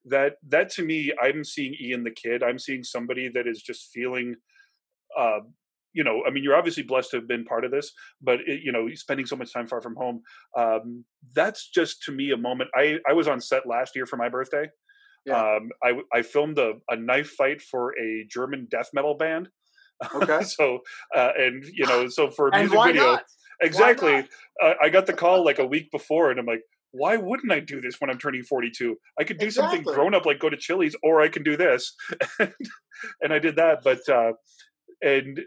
That to me, I'm seeing Ian the kid. I'm seeing somebody that is just feeling, you're obviously blessed to have been part of this, but spending so much time far from home. That's just, to me, a moment. I was on set last year for my birthday. Yeah. I filmed a knife fight for a German death metal band. Okay. So for a music why video, not? exactly. I got the call like a week before, and I'm like, why wouldn't I do this when I'm turning 42? I could do something grown up, like go to Chili's, or I can do this. And I did that. But and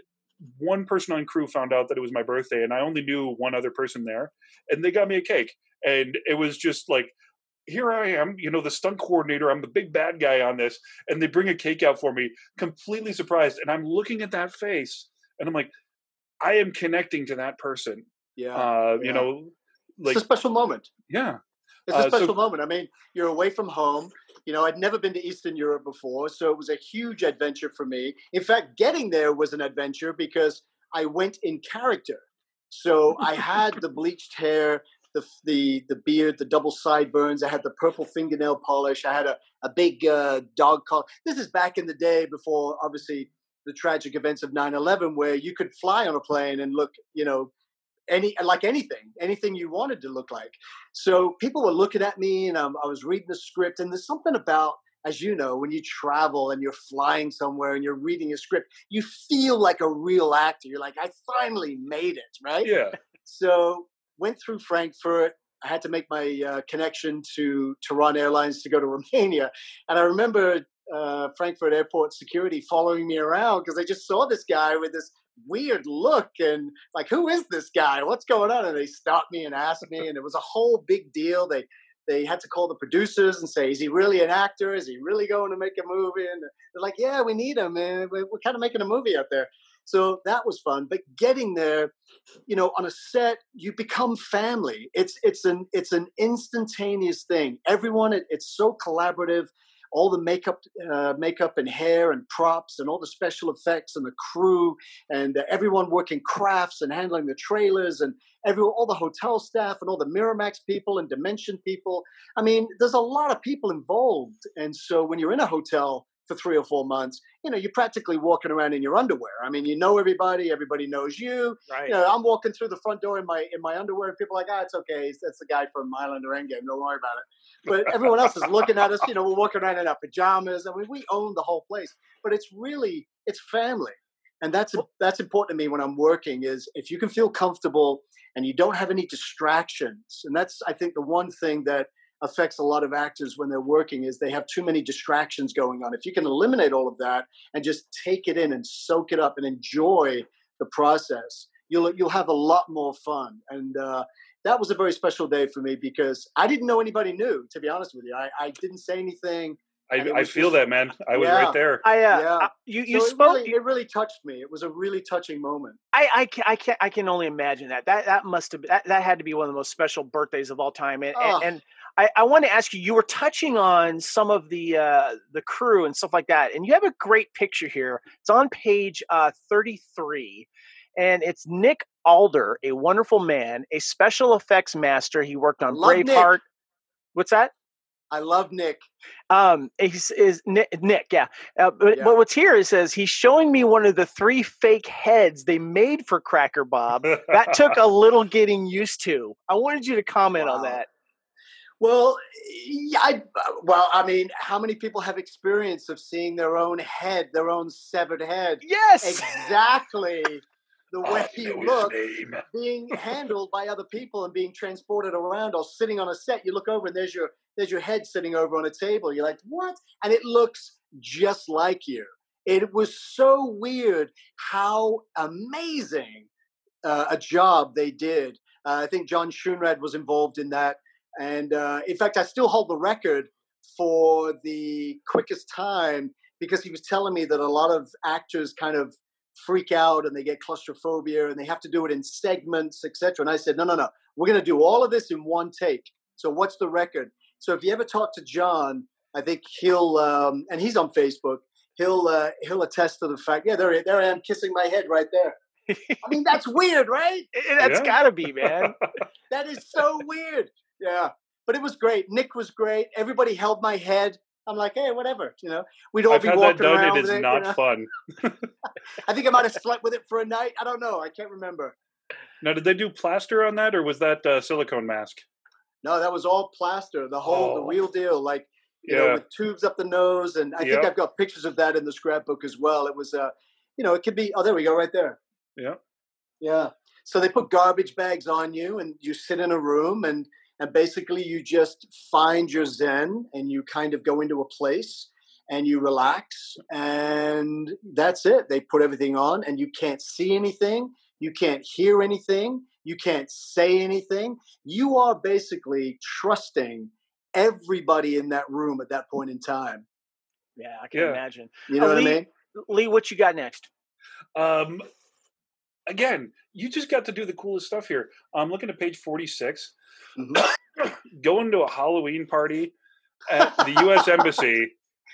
one person on crew found out that it was my birthday, and I only knew one other person there, and they got me a cake, and it was just like, here I am, the stunt coordinator. I'm the big bad guy on this. And they bring a cake out for me, completely surprised. And I'm looking at that face and I'm like, I am connecting to that person. Yeah. It's a special moment. Yeah. It's a special moment. I mean, you're away from home. I'd never been to Eastern Europe before, so it was a huge adventure for me. In fact, getting there was an adventure because I went in character. So I had the bleached hair, the beard, the double sideburns. I had the purple fingernail polish. I had a big dog collar. This is back in the day before, obviously, the tragic events of 9/11, where you could fly on a plane and look, anything you wanted to look like. So people were looking at me, and I was reading the script. And there's something about, as you know, when you travel and you're flying somewhere and you're reading a script, you feel like a real actor. You're like, I finally made it, right? Yeah. So went through Frankfurt. I had to make my connection to Tehran Airlines to go to Romania. And I remember Frankfurt airport security following me around because they just saw this guy with this weird look and like, who is this guy? What's going on? And they stopped me and asked me, and it was a whole big deal. They had to call the producers and say, is he really an actor? Is he really going to make a movie? And they're like, yeah, we need him. And we're kind of making a movie out there. So that was fun. But getting there, on a set, you become family. It's an instantaneous thing. Everyone, it's so collaborative. All the makeup and hair and props and all the special effects and the crew and everyone working crafts and handling the trailers and all the hotel staff and all the Miramax people and Dimension people. I mean, there's a lot of people involved. And so when you're in a hotel for 3 or 4 months, you're practically walking around in your underwear. I mean, everybody knows you. Right. I'm walking through the front door in my underwear, and people are like, it's okay. That's the guy from Highlander Endgame. Don't worry about it. But everyone else is looking at us. We're walking around in our pajamas. I mean, we own the whole place. But it's family. And that's important to me when I'm working, is if you can feel comfortable and you don't have any distractions. And that's, I think, the one thing that affects a lot of actors when they're working, is they have too many distractions going on. If you can eliminate all of that and just take it in and soak it up and enjoy the process, you'll have a lot more fun. And that was a very special day for me because I didn't know anybody new, to be honest with you. I didn't say anything. I feel that, man. I was right there. You so spoke. It really touched me. It was a really touching moment. I can only imagine that. That must have been, that had to be one of the most special birthdays of all time. And I want to ask you. You were touching on some of the crew and stuff like that, and you have a great picture here. It's on page 33. And it's Nick Alder, a wonderful man, a special effects master. He worked on Braveheart. What's that? I love Nick. Is Nick, yeah. But what's here, it says, he's showing me one of the 3 fake heads they made for Cracker Bob. That took a little getting used to. I wanted you to comment on that. Well, I mean, how many people have experience of seeing their own head, their own severed head? Yes, exactly. The way you look, being handled by other people and being transported around or sitting on a set. You look over and there's your head sitting over on a table. You're like, what? And it looks just like you. It was so weird how amazing a job they did. I think John Schoenrad was involved in that. And in fact, I still hold the record for the quickest time because he was telling me that a lot of actors kind of freak out and they get claustrophobia and they have to do it in segments, etc. And I said, no, we're going to do all of this in one take. So what's the record? So if you ever talk to John, I think he'll, and he's on Facebook, he'll attest to the fact, there I am kissing my head right there. I mean, that's weird, right? That's gotta be, man. That is so weird. Yeah. But it was great. Nick was great. Everybody held my head. I'm like, hey, whatever, we'd all be walking around. It is not fun. I think I might have slept with it for a night. I don't know. I can't remember. Now, did they do plaster on that, or was that silicone mask? No, that was all plaster. The real deal. Like, with tubes up the nose. And I think I've got pictures of that in the scrapbook as well. It was, it could be, there we go, right there. Yeah. Yeah. So they put garbage bags on you and you sit in a room and basically you just find your zen and you kind of go into a place and you relax and that's it. They put everything on and you can't see anything. You can't hear anything. You can't say anything. You are basically trusting everybody in that room at that point in time. Yeah, I can imagine. You know what I mean? Lee, what you got next? Again, you just got to do the coolest stuff here. I'm looking at page 46. going to a Halloween party at the U.S. Embassy.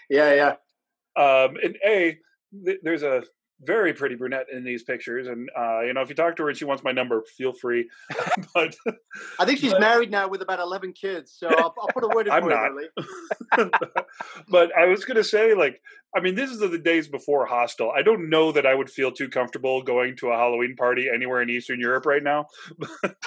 Yeah. And there's a very pretty brunette in these pictures, and if you talk to her and she wants my number, feel free. But I think she's married now with about 11 kids, so I'll put a word in for you, Lee. But I was going to say, this is the days before Hostel. I don't know that I would feel too comfortable going to a Halloween party anywhere in Eastern Europe right now. But,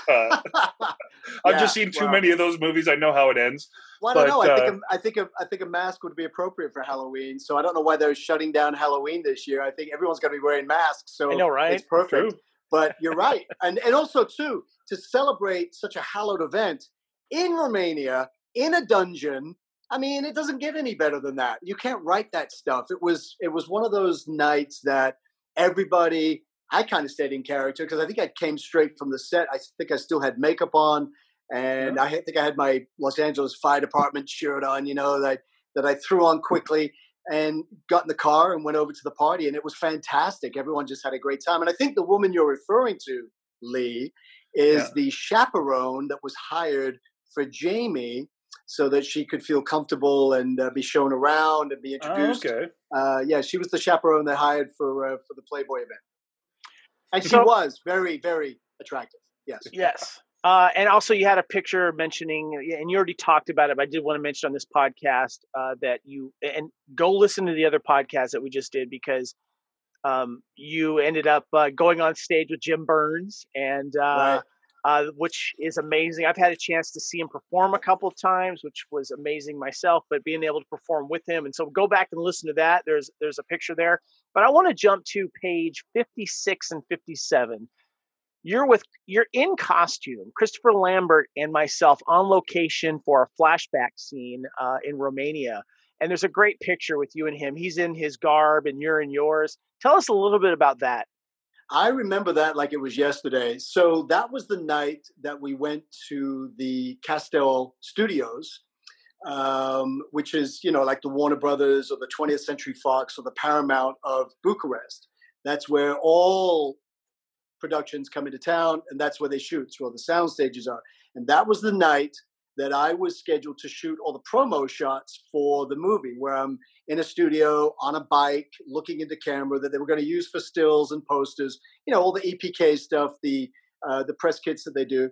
I've just seen too many of those movies. I know how it ends. Well, I don't know. I think a mask would be appropriate for Halloween. So I don't know why they're shutting down Halloween this year. I think everyone's going to be wearing masks. So I know, right? It's perfect. True. But you're right. And also, too, to celebrate such a hallowed event in Romania, in a dungeon, it doesn't get any better than that. You can't write that stuff. It was one of those nights that everybody, I kind of stayed in character because I think I came straight from the set. I think I still had makeup on. And I think I had my Los Angeles Fire Department shirt on, that I threw on quickly and got in the car and went over to the party. And it was fantastic. Everyone just had a great time. And I think the woman you're referring to, Lee, is the chaperone that was hired for Jamie so that she could feel comfortable and be shown around and be introduced. Oh, okay. She was the chaperone they hired for the Playboy event. And she was very, very attractive. Yes. Yes. And also you had a picture mentioning, and you already talked about it, but I did want to mention on this podcast that and go listen to the other podcast that we just did, because you ended up going on stage with Jim Burns, and which is amazing. I've had a chance to see him perform a couple of times, which was amazing myself, but being able to perform with him. And so go back and listen to that. There's a picture there, but I want to jump to page 56 and 57. You're in costume, Christopher Lambert and myself, on location for a flashback scene in Romania. And there's a great picture with you and him. He's in his garb and you're in yours. Tell us a little bit about that. I remember that like it was yesterday. So that was the night that we went to the Castel Studios, which is, like the Warner Brothers or the 20th Century Fox or the Paramount of Bucharest. That's where all productions come into town, and that's where they shoot. It's where the sound stages are. And that was the night that I was scheduled to shoot all the promo shots for the movie, where I'm in a studio on a bike looking into camera that they were going to use for stills and posters, all the EPK stuff, the press kits that they do.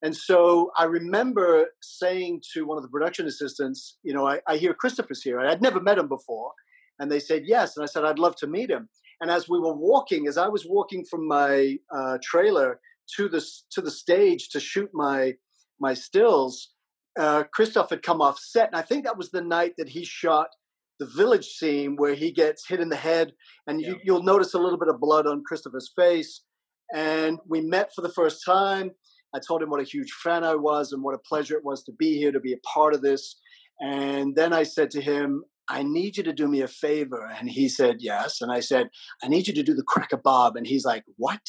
And so I remember saying to one of the production assistants, I hear Christopher's here. I'd never met him before. And they said, yes. And I said, I'd love to meet him. And as I was walking from my trailer to the stage to shoot my stills, Christoph had come off set. And I think that was the night that he shot the village scene where he gets hit in the head. And you'll notice a little bit of blood on Christopher's face. And we met for the first time. I told him what a huge fan I was and what a pleasure it was to be here, to be a part of this. And then I said to him, I need you to do me a favor. And he said, yes. And I said, I need you to do the cracker bob. And he's like, what?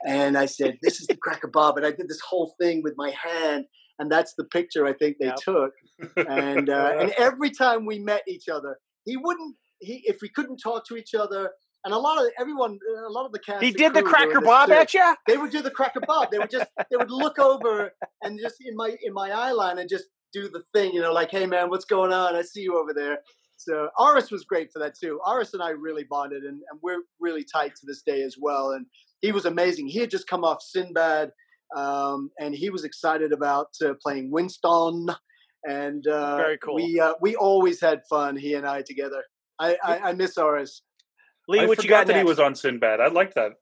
And I said, this is the cracker bob. And I did this whole thing with my hand. And that's the picture I think they took. And every time we met each other, if we couldn't talk to each other, and a lot of the cast. He did the cracker bob at you? They would do the cracker bob. They would look over and just in my eye line and just do the thing, like, hey man, what's going on? I see you over there. So Aris was great for that too. Aris and I really bonded, and we're really tight to this day as well. And he was amazing. He had just come off Sinbad, and he was excited about playing Winston. And very cool. We always had fun, he and I together. I miss Aris. Lee, what you got? That he was on Sinbad. I like that.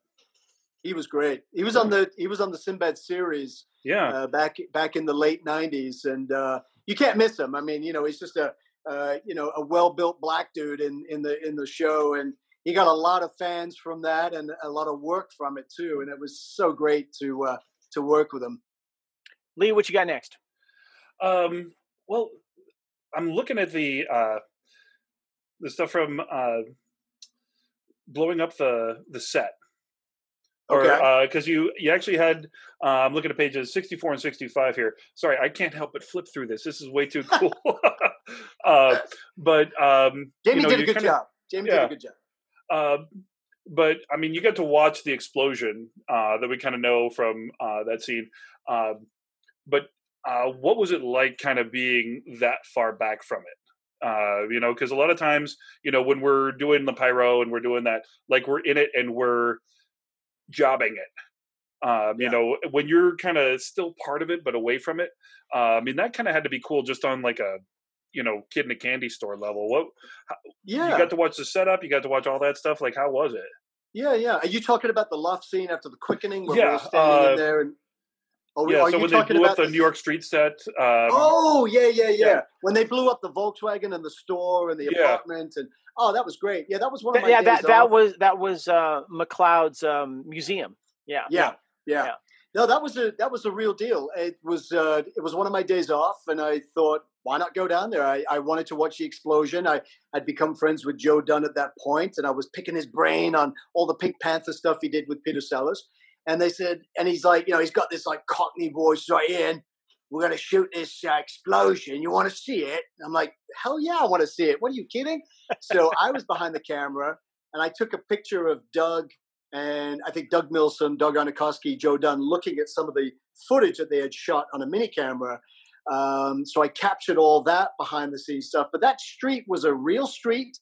He was great. He was on the Sinbad series. Yeah. Back in the late '90s, and you can't miss him. He's just a well-built black dude in the show, and he got a lot of fans from that and a lot of work from it too. And it was so great to work with him. Lee, what you got next? Well, I'm looking at the stuff from blowing up the set. Okay. Because you actually had, I'm looking at pages 64 and 65 here. Sorry, I can't help but flip through this. This is way too cool. But Jamie did a good job. Jamie did a good job. But you get to watch the explosion that we kind of know from that scene. But what was it like kind of being that far back from it? You know, because a lot of times, you know, when we're doing the pyro and we're doing that, like we're in it and we're jobbing it. You know, when you're kind of still part of it but away from it, I mean, that kind of had to be cool just on like a, you know, kid in a candy store level. You got to watch the setup, you got to watch all that stuff. Like, how was it? Yeah. Are you talking about the loft scene after the quickening where we're standing in there? And so when they blew up the New York street set. Yeah. When they blew up the Volkswagen and the store and the apartment, and that was great. Yeah, that was one of my days off. That was McLeod's museum. Yeah. No, that was a real deal. It was one of my days off, and I thought, why not go down there? I wanted to watch the explosion. I'd become friends with Joe Dunn at that point, and I was picking his brain on all the Pink Panther stuff he did with Peter Sellers. And they said, and he's like, you know, he's got this like Cockney voice, right? Ian, we're going to shoot this explosion. You want to see it? I'm like, hell yeah, I want to see it. What are you kidding? So I was behind the camera, and I took a picture of Doug and I think Doug Milsom, Doug Arnikoski, Joe Dunn, looking at some of the footage that they had shot on a mini camera. So I captured all that behind the scenes stuff. But that street was a real street,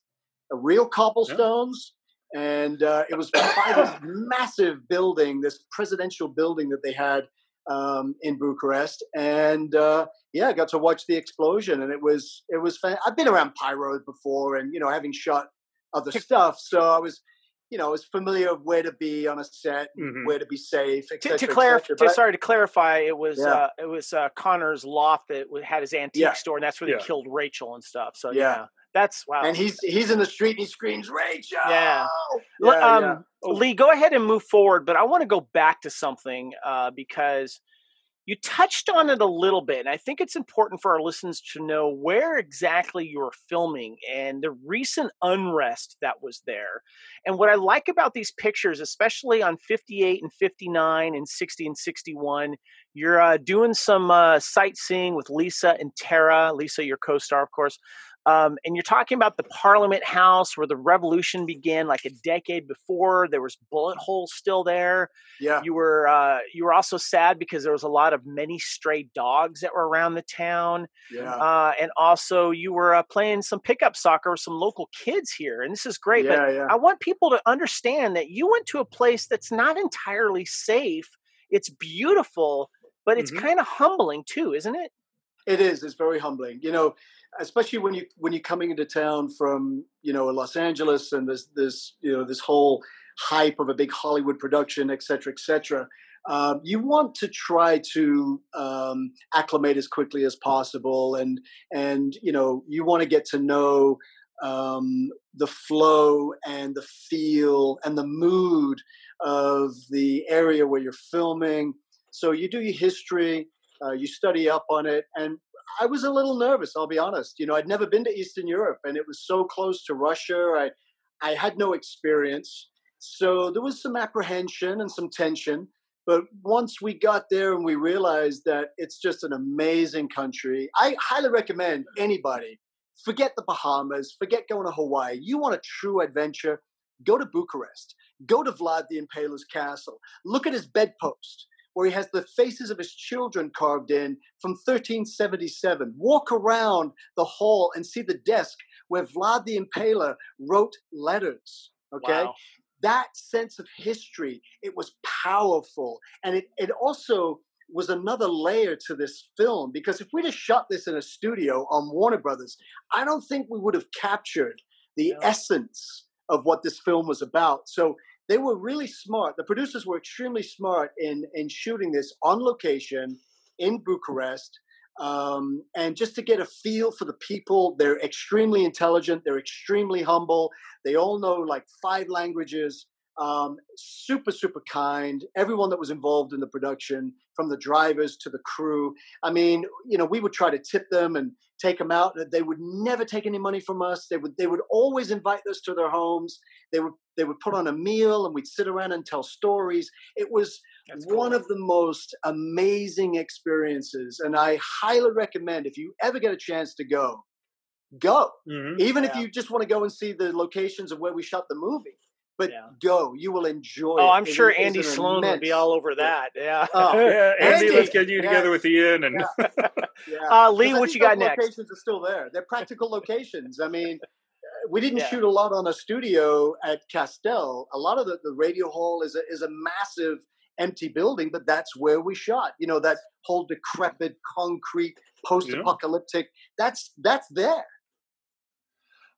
a real cobblestones. And it was by this massive building, this presidential building that they had in Bucharest. And I got to watch the explosion, and it was fun. I've been around pyro before, and you know, having shot other stuff, so I was familiar with where to be on a set, where to be safe. To clarify, it was Connor's loft that had his antique store, and that's where they killed Rachel and stuff. So that's wow. And he's in the street and he screams, Rachel! Lee, go ahead and move forward, but I want to go back to something because you touched on it a little bit, and I think it's important for our listeners to know where exactly you were filming and the recent unrest that was there. And what I like about these pictures, especially on 58 and 59 and 60 and 61, you're doing some sightseeing with Lisa and Tara. Lisa, your co-star, of course. And you're talking about the Parliament House where the revolution began like a decade before. There was bullet holes still there. Yeah. You were also sad because there was a lot of many stray dogs that were around the town. Yeah. And also you were playing some pickup soccer with some local kids here. And this is great. Yeah, but I want people to understand that you went to a place that's not entirely safe. It's beautiful, but it's kind of humbling too, isn't it? It is. It's very humbling, you know, especially when you're coming into town from, you know, Los Angeles, and this you know, this whole hype of a big Hollywood production, et cetera, et cetera. You want to try to acclimate as quickly as possible, and you know, you want to get to know the flow and the feel and the mood of the area where you're filming. So you do your history. You study up on it, and I was a little nervous, I'll be honest. You know, I'd never been to Eastern Europe, and it was so close to Russia. I had no experience, so there was some apprehension and some tension. But once we got there and we realized that it's just an amazing country, I highly recommend anybody, forget the Bahamas, forget going to Hawaii. You want a true adventure, go to Bucharest, go to Vlad the Impaler's castle, look at his bedpost, where he has the faces of his children carved in from 1377. Walk around the hall and see the desk where Vlad the Impaler wrote letters, okay? Wow. That sense of history, it was powerful. And it also was another layer to this film, because if we'd have shot this in a studio on Warner Brothers, I don't think we would have captured the essence of what this film was about. So they were really smart. The producers were extremely smart in shooting this on location in Bucharest. And just to get a feel for the people, they're extremely intelligent. They're extremely humble. They all know like 5 languages. Super, super kind. Everyone that was involved in the production, from the drivers to the crew. I mean, you know, we would try to tip them and take them out. They would never take any money from us. They would always invite us to their homes. They would put on a meal, and we'd sit around and tell stories. It was one of the most amazing experiences. And I highly recommend, if you ever get a chance to go. Even if you just want to go and see the locations of where we shot the movie. but go. You will enjoy it. Oh, I'm sure Andy Sloan would be all over that. Yeah. Andy, let's get you together with Ian. And Lee, what you got next? Locations are still there. They're practical locations. I mean, we didn't shoot a lot on a studio at Castell. A lot of the radio hall is a massive empty building, but that's where we shot. You know, that whole decrepit concrete post-apocalyptic. That's there.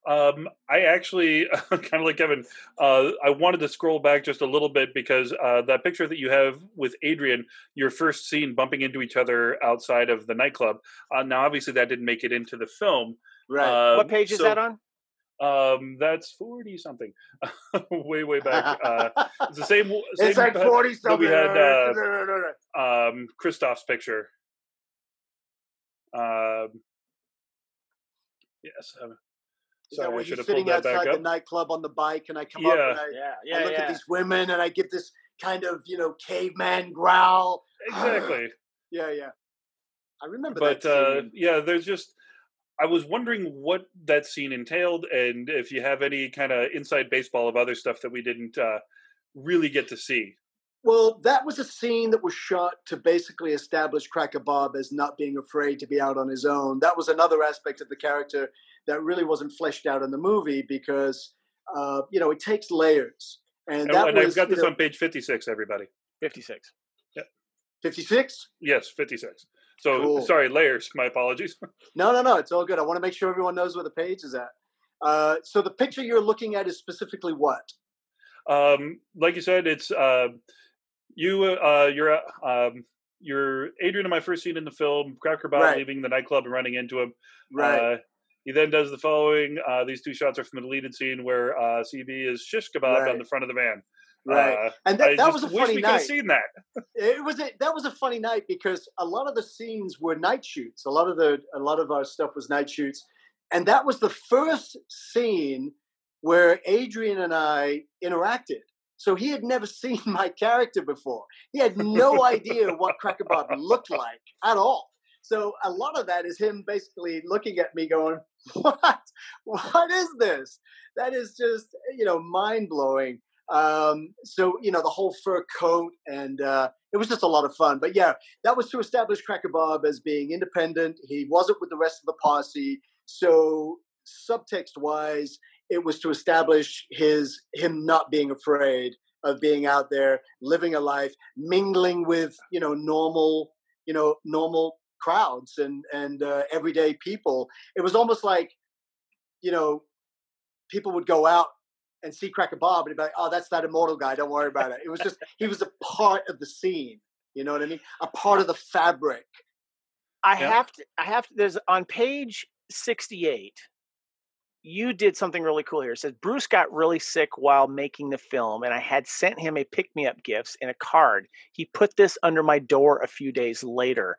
I actually, kind of like Kevin, I wanted to scroll back just a little bit because that picture that you have with Adrian, your first scene bumping into each other outside of the nightclub. Now, obviously, that didn't make it into the film. Right. What page is that on? That's 40 something. way back. It's the same. It's like 40 something. We had Christoph's picture. Yes. Sorry, I should have pulled that back up. Sitting outside the nightclub on the bike, and I come up and I look at these women, and I give this kind of caveman growl. Exactly. Yeah. I remember that scene. There's just. I was wondering what that scene entailed, and if you have any kind of inside baseball of other stuff that we didn't really get to see. Well, that was a scene that was shot to basically establish Cracker Bob as not being afraid to be out on his own. That was another aspect of the character that really wasn't fleshed out in the movie because, it takes layers. And I've got this on page 56, everybody. 56. Yeah. 56? Yes, 56. So, Sorry, layers. My apologies. No. It's all good. I want to make sure everyone knows where the page is at. So the picture you're looking at is specifically what? Like you said, it's you're Adrian in my first scene in the film, Cracker Bob leaving the nightclub and running into him. Right. He then does the following. These two shots are from the deleted scene where CB is shish kebab on the front of the van. Right, and that was a funny night. Seen that. That was a funny night because a lot of the scenes were night shoots. A lot of our stuff was night shoots, and that was the first scene where Adrian and I interacted. So he had never seen my character before. He had no idea what Cracker Bob looked like at all. So a lot of that is him basically looking at me going, what? What is this? That is just, mind-blowing. So, the whole fur coat and it was just a lot of fun. But yeah, that was to establish Cracker Bob as being independent. He wasn't with the rest of the posse. So subtext-wise, it was to establish him not being afraid of being out there, living a life, mingling with, normal crowds and everyday people. It was almost like, people would go out and see Cracker Bob and he'd be like, oh, that's that immortal guy. Don't worry about it. It was just, he was a part of the scene. You know what I mean? A part of the fabric. I have to, there's on page 68, you did something really cool here. It says, Bruce got really sick while making the film, and I had sent him a pick-me-up gifts in a card. He put this under my door a few days later.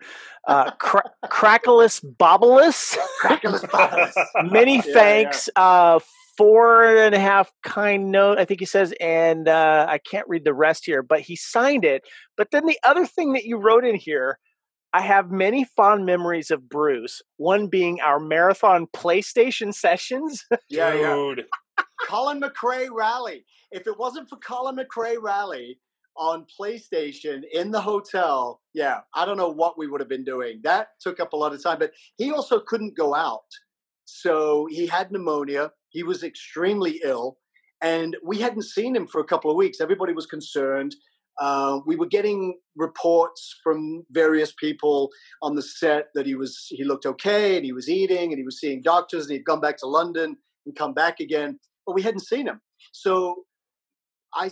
Crackless Bobulus. Many thanks. 4.5 kind note, I think he says, and I can't read the rest here, but he signed it. But then the other thing that you wrote in here, I have many fond memories of Bruce, one being our marathon PlayStation sessions. Dude. Colin McRae Rally. If it wasn't for Colin McRae Rally on PlayStation in the hotel, I don't know what we would have been doing. That took up a lot of time, but he also couldn't go out. So he had pneumonia. He was extremely ill, and we hadn't seen him for a couple of weeks. Everybody was concerned. We were getting reports from various people on the set that he looked okay and he was eating and he was seeing doctors and he'd gone back to London and come back again, but we hadn't seen him. So I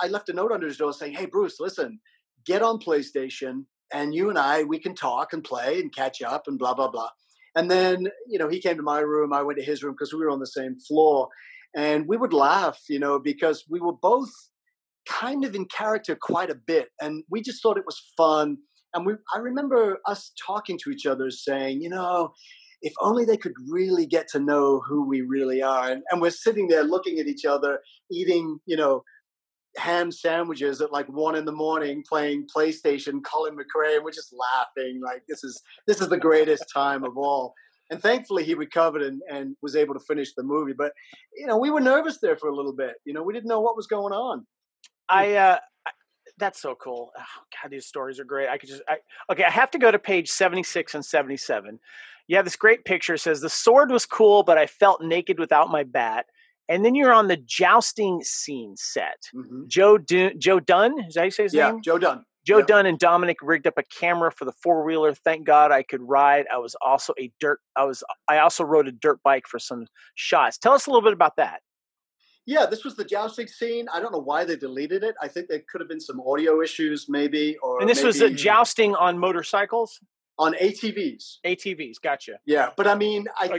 left a note under his door saying, hey, Bruce, listen, get on PlayStation and you and I, we can talk and play and catch up and blah, blah, blah. And then, he came to my room, I went to his room because we were on the same floor, and we would laugh, because we were both kind of in character quite a bit, and we just thought it was fun. And I remember us talking to each other saying, if only they could really get to know who we really are. And we're sitting there looking at each other, eating, ham sandwiches at like 1 a.m, playing PlayStation, Colin McRae, and we're just laughing like this is the greatest time of all. And thankfully he recovered and was able to finish the movie. But, we were nervous there for a little bit. We didn't know what was going on. That's so cool. Oh, God, these stories are great. Okay, I have to go to page 76 and 77. You have this great picture. It says, the sword was cool, but I felt naked without my bat. And then you're on the jousting scene set. Mm-hmm. Joe Dunn, is that how you say his name? Yeah, Joe Dunn. Joe Dunn and Dominic rigged up a camera for the four-wheeler. Thank God I could ride. I also rode a dirt bike for some shots. Tell us a little bit about that. Yeah, this was the jousting scene. I don't know why they deleted it. I think there could have been some audio issues, maybe. And this was jousting on motorcycles? On ATVs. ATVs, gotcha. Yeah, but I mean, I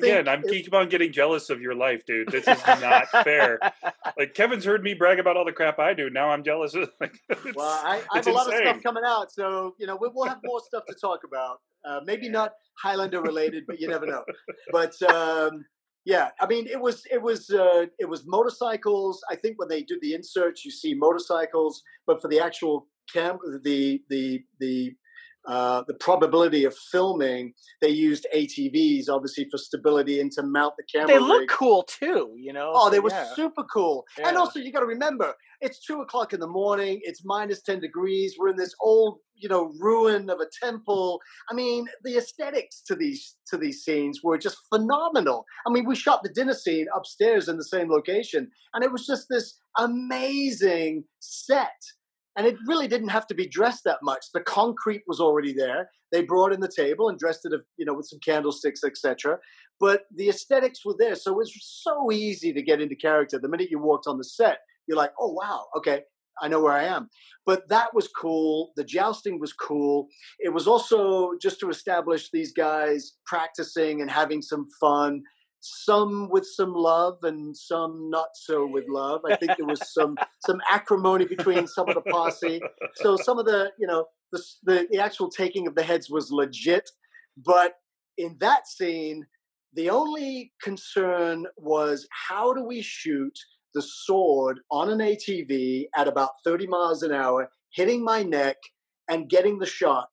keep on getting jealous of your life, dude. This is not fair. Like, Kevin's heard me brag about all the crap I do. Now I'm jealous. Well, I have a lot of stuff coming out, so we'll have more stuff to talk about. Maybe not Highlander related, but you never know. But yeah, I mean, it was motorcycles. I think when they do the inserts, you see motorcycles, but for the actual the probability of filming, they used ATVs, obviously, for stability and to mount the camera. They look cool too, Oh, they were super cool. Yeah. And also, you got to remember, it's 2:00 in the morning. It's minus 10 degrees. We're in this old, ruin of a temple. I mean, the aesthetics to these scenes were just phenomenal. I mean, we shot the dinner scene upstairs in the same location, and it was just this amazing set. And it really didn't have to be dressed that much. The concrete was already there. They brought in the table and dressed it, with some candlesticks, etc. But the aesthetics were there, so it was so easy to get into character. The minute you walked on the set, you're like, "Oh wow, okay, I know where I am." But that was cool. The jousting was cool. It was also just to establish these guys practicing and having some fun. Some with some love and some not so with love. I think there was some acrimony between some of the posse. So some of the the actual taking of the heads was legit. But in that scene, the only concern was, how do we shoot the sword on an ATV at about 30 miles an hour, hitting my neck and getting the shot?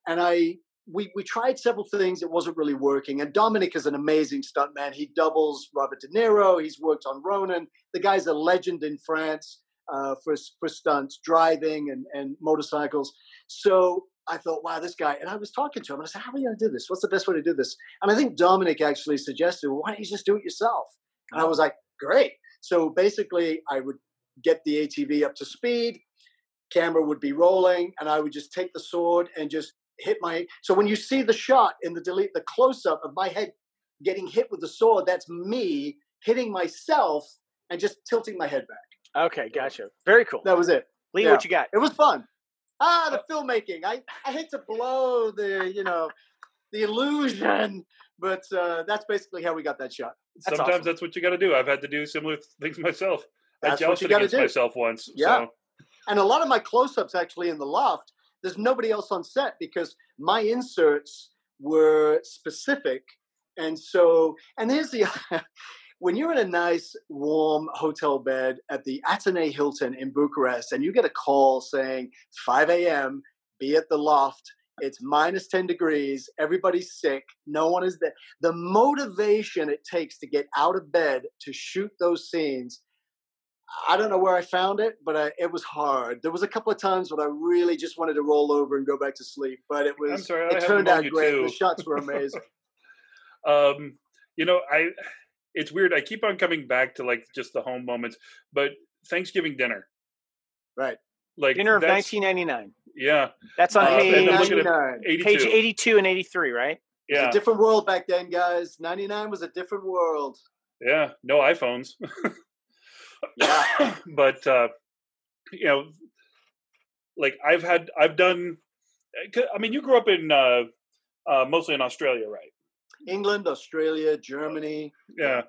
And we tried several things. It wasn't really working. And Dominic is an amazing stuntman. He doubles Robert De Niro. He's worked on Ronin. The guy's a legend in France for stunts, driving and motorcycles. So I thought, wow, this guy. And I was talking to him. And I said, how are we going to do this? What's the best way to do this? And I think Dominic actually suggested, well, why don't you just do it yourself? And I was like, great. So basically, I would get the ATV up to speed. Camera would be rolling. And I would just take the sword and just hit so when you see the shot in the close-up of my head getting hit with the sword, that's me hitting myself and just tilting my head back. Okay, gotcha. Very cool. That was it. Lee, what you got? It was fun. The filmmaking. I hate to blow the illusion, but that's basically how we got that shot. Sometimes awesome. That's what you got to do. I've had to do similar things myself. That's I jousted against myself once. Yeah. So. And a lot of my close-ups actually in the loft, there's nobody else on set because my inserts were specific. And here's when you're in a nice, warm hotel bed at the Athénée Hilton in Bucharest and you get a call saying 5 a.m., be at the loft, it's minus 10 degrees, everybody's sick, no one is there. The motivation it takes to get out of bed to shoot those scenes, I don't know where I found it, but it was hard. There was a couple of times when I really just wanted to roll over and go back to sleep, but it turned out great. The shots were amazing. It's weird. I keep on coming back to like just the home moments, but Thanksgiving dinner. Right. Like dinner of 1999. Yeah. That's on page 82 and 83, right? Yeah. It was a different world back then, guys. 99 was a different world. Yeah. No iPhones. Yeah. But like I've done, I mean, you grew up in mostly in Australia, right? England, Australia, Germany. Yeah.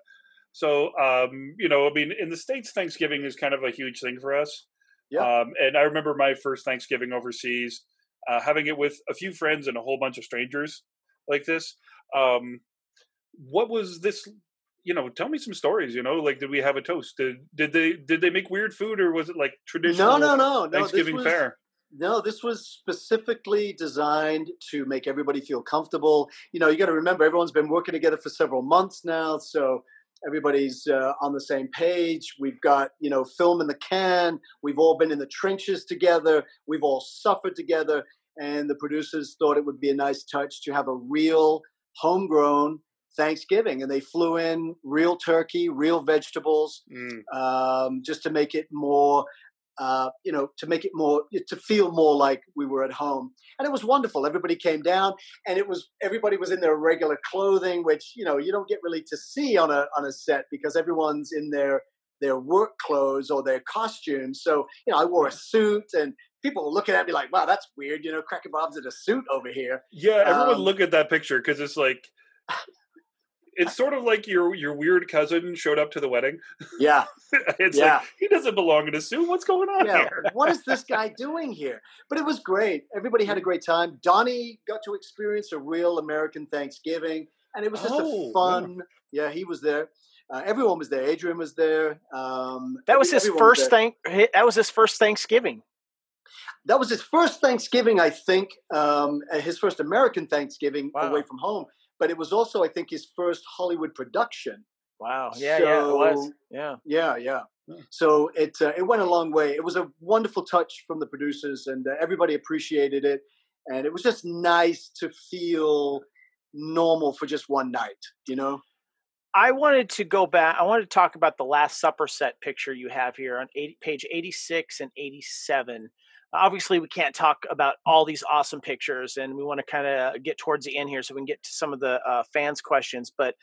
So I mean, in the States, Thanksgiving is kind of a huge thing for us. Yeah. And I remember my first Thanksgiving overseas, having it with a few friends and a whole bunch of strangers like this. What was this? Tell me some stories. Like, did we have a toast? Did they make weird food, or was it like traditional no, Thanksgiving fare? No, this was specifically designed to make everybody feel comfortable. You got to remember, everyone's been working together for several months now, so everybody's on the same page. We've got, film in the can. We've all been in the trenches together. We've all suffered together. And the producers thought it would be a nice touch to have a real homegrown Thanksgiving. And they flew in real turkey, real vegetables, just to make it more, to feel more like we were at home. And it was wonderful. Everybody came down, and everybody was in their regular clothing, which, you don't get really to see on a set because everyone's in their work clothes or their costumes. So, I wore a suit, and people were looking at me like, wow, that's weird. Cracker Bob's in a suit over here. Yeah, everyone look at that picture because it's like, it's sort of like your weird cousin showed up to the wedding. Yeah. It's like, he doesn't belong in a suit. What's going on here? What is this guy doing here? But it was great. Everybody had a great time. Donnie got to experience a real American Thanksgiving, and it was just a fun. Yeah, he was there. Everyone was there. Adrian was there. That was his first That was his first Thanksgiving. That was his first Thanksgiving, I think. His first American Thanksgiving away from home. But it was also, I think, his first Hollywood production. Wow. Yeah, it was. Yeah. Yeah. So it went a long way. It was a wonderful touch from the producers, and everybody appreciated it. And it was just nice to feel normal for just one night, I wanted to go back. I wanted to talk about the Last Supper set picture you have here on page 86 and 87. Obviously, we can't talk about all these awesome pictures, and we want to kind of get towards the end here so we can get to some of the fans' questions. But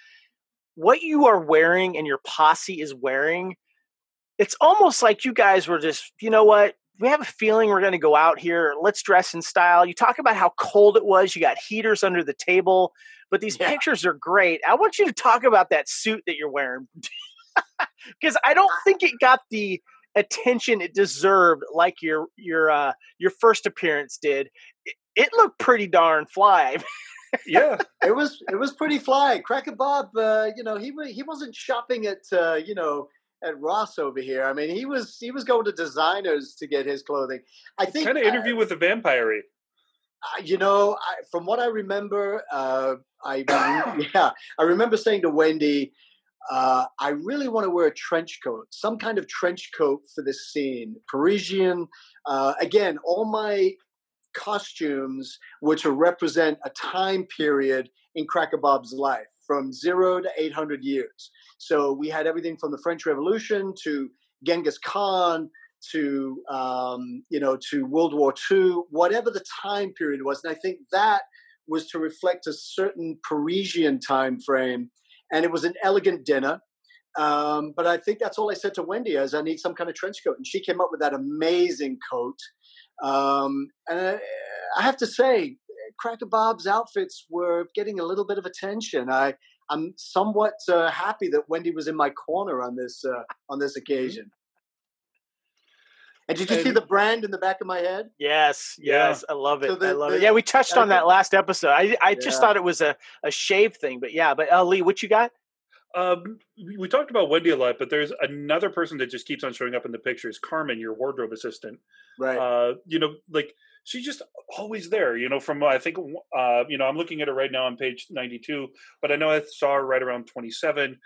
what you are wearing and your posse is wearing, it's almost like you guys were just, you know what? We have a feeling we're going to go out here. Let's dress in style. You talk about how cold it was. You got heaters under the table, but these pictures are great. I want you to talk about that suit that you're wearing because I don't think it got the attention it deserved like your first appearance did. It looked pretty darn fly. Yeah, it was pretty fly. Cracker Bob, he wasn't shopping at at Ross over here. I mean, he was going to designers to get his clothing. I think kind of interview with the vampire. From what I remember, I remember saying to Wendy, I really want to wear a trench coat, some kind of trench coat for this scene. Parisian. Again, all my costumes were to represent a time period in Cracker Bob's life from 0 to 800 years. So we had everything from the French Revolution to Genghis Khan to to World War II, whatever the time period was. And I think that was to reflect a certain Parisian time frame. And it was an elegant dinner. But I think that's all I said to Wendy is I need some kind of trench coat. And she came up with that amazing coat. And I have to say, Cracker Bob's outfits were getting a little bit of attention. I'm somewhat happy that Wendy was in my corner on this occasion. And did you see the brand in the back of my head? Yes, I love it. I love it. Yeah, we touched on that last episode. I just thought it was a shave thing, but Lee, what you got? We talked about Wendy a lot, but there's another person that just keeps on showing up in the pictures, Carmen, your wardrobe assistant. Right. She's just always there, from, I think, I'm looking at it right now on page 92, but I know I saw her right around 27.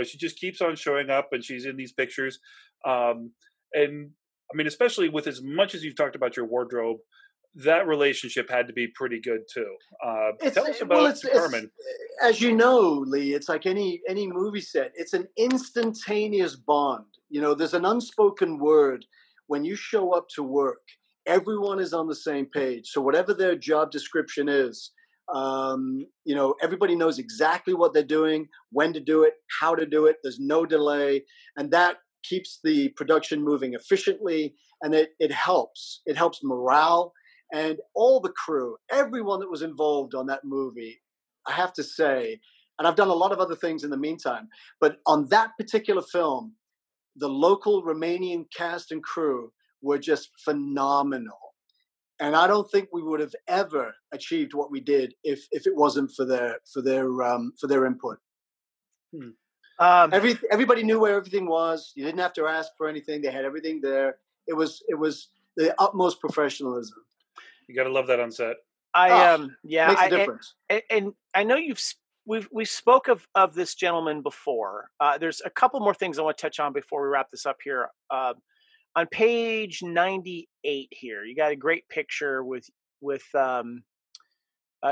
She just keeps on showing up and she's in these pictures. And I mean, especially with as much as you've talked about your wardrobe, that relationship had to be pretty good too. Tell us about Carmen. As you know, Lee, it's like any movie set. It's an instantaneous bond. There's an unspoken word when you show up to work. Everyone is on the same page. So whatever their job description is, everybody knows exactly what they're doing, when to do it, how to do it. There's no delay, and that keeps the production moving efficiently, and it helps. It helps morale. And all the crew, everyone that was involved on that movie, I have to say, and I've done a lot of other things in the meantime, but on that particular film, the local Romanian cast and crew were just phenomenal. And I don't think we would have ever achieved what we did if it wasn't for their input. Everybody knew where everything was. You didn't have to ask for anything. They had everything there. It was the utmost professionalism. You got to love that on set. Makes a difference. And I know we spoke of this gentleman before. There's a couple more things I want to touch on before we wrap this up here. On page 98 here, you got a great picture with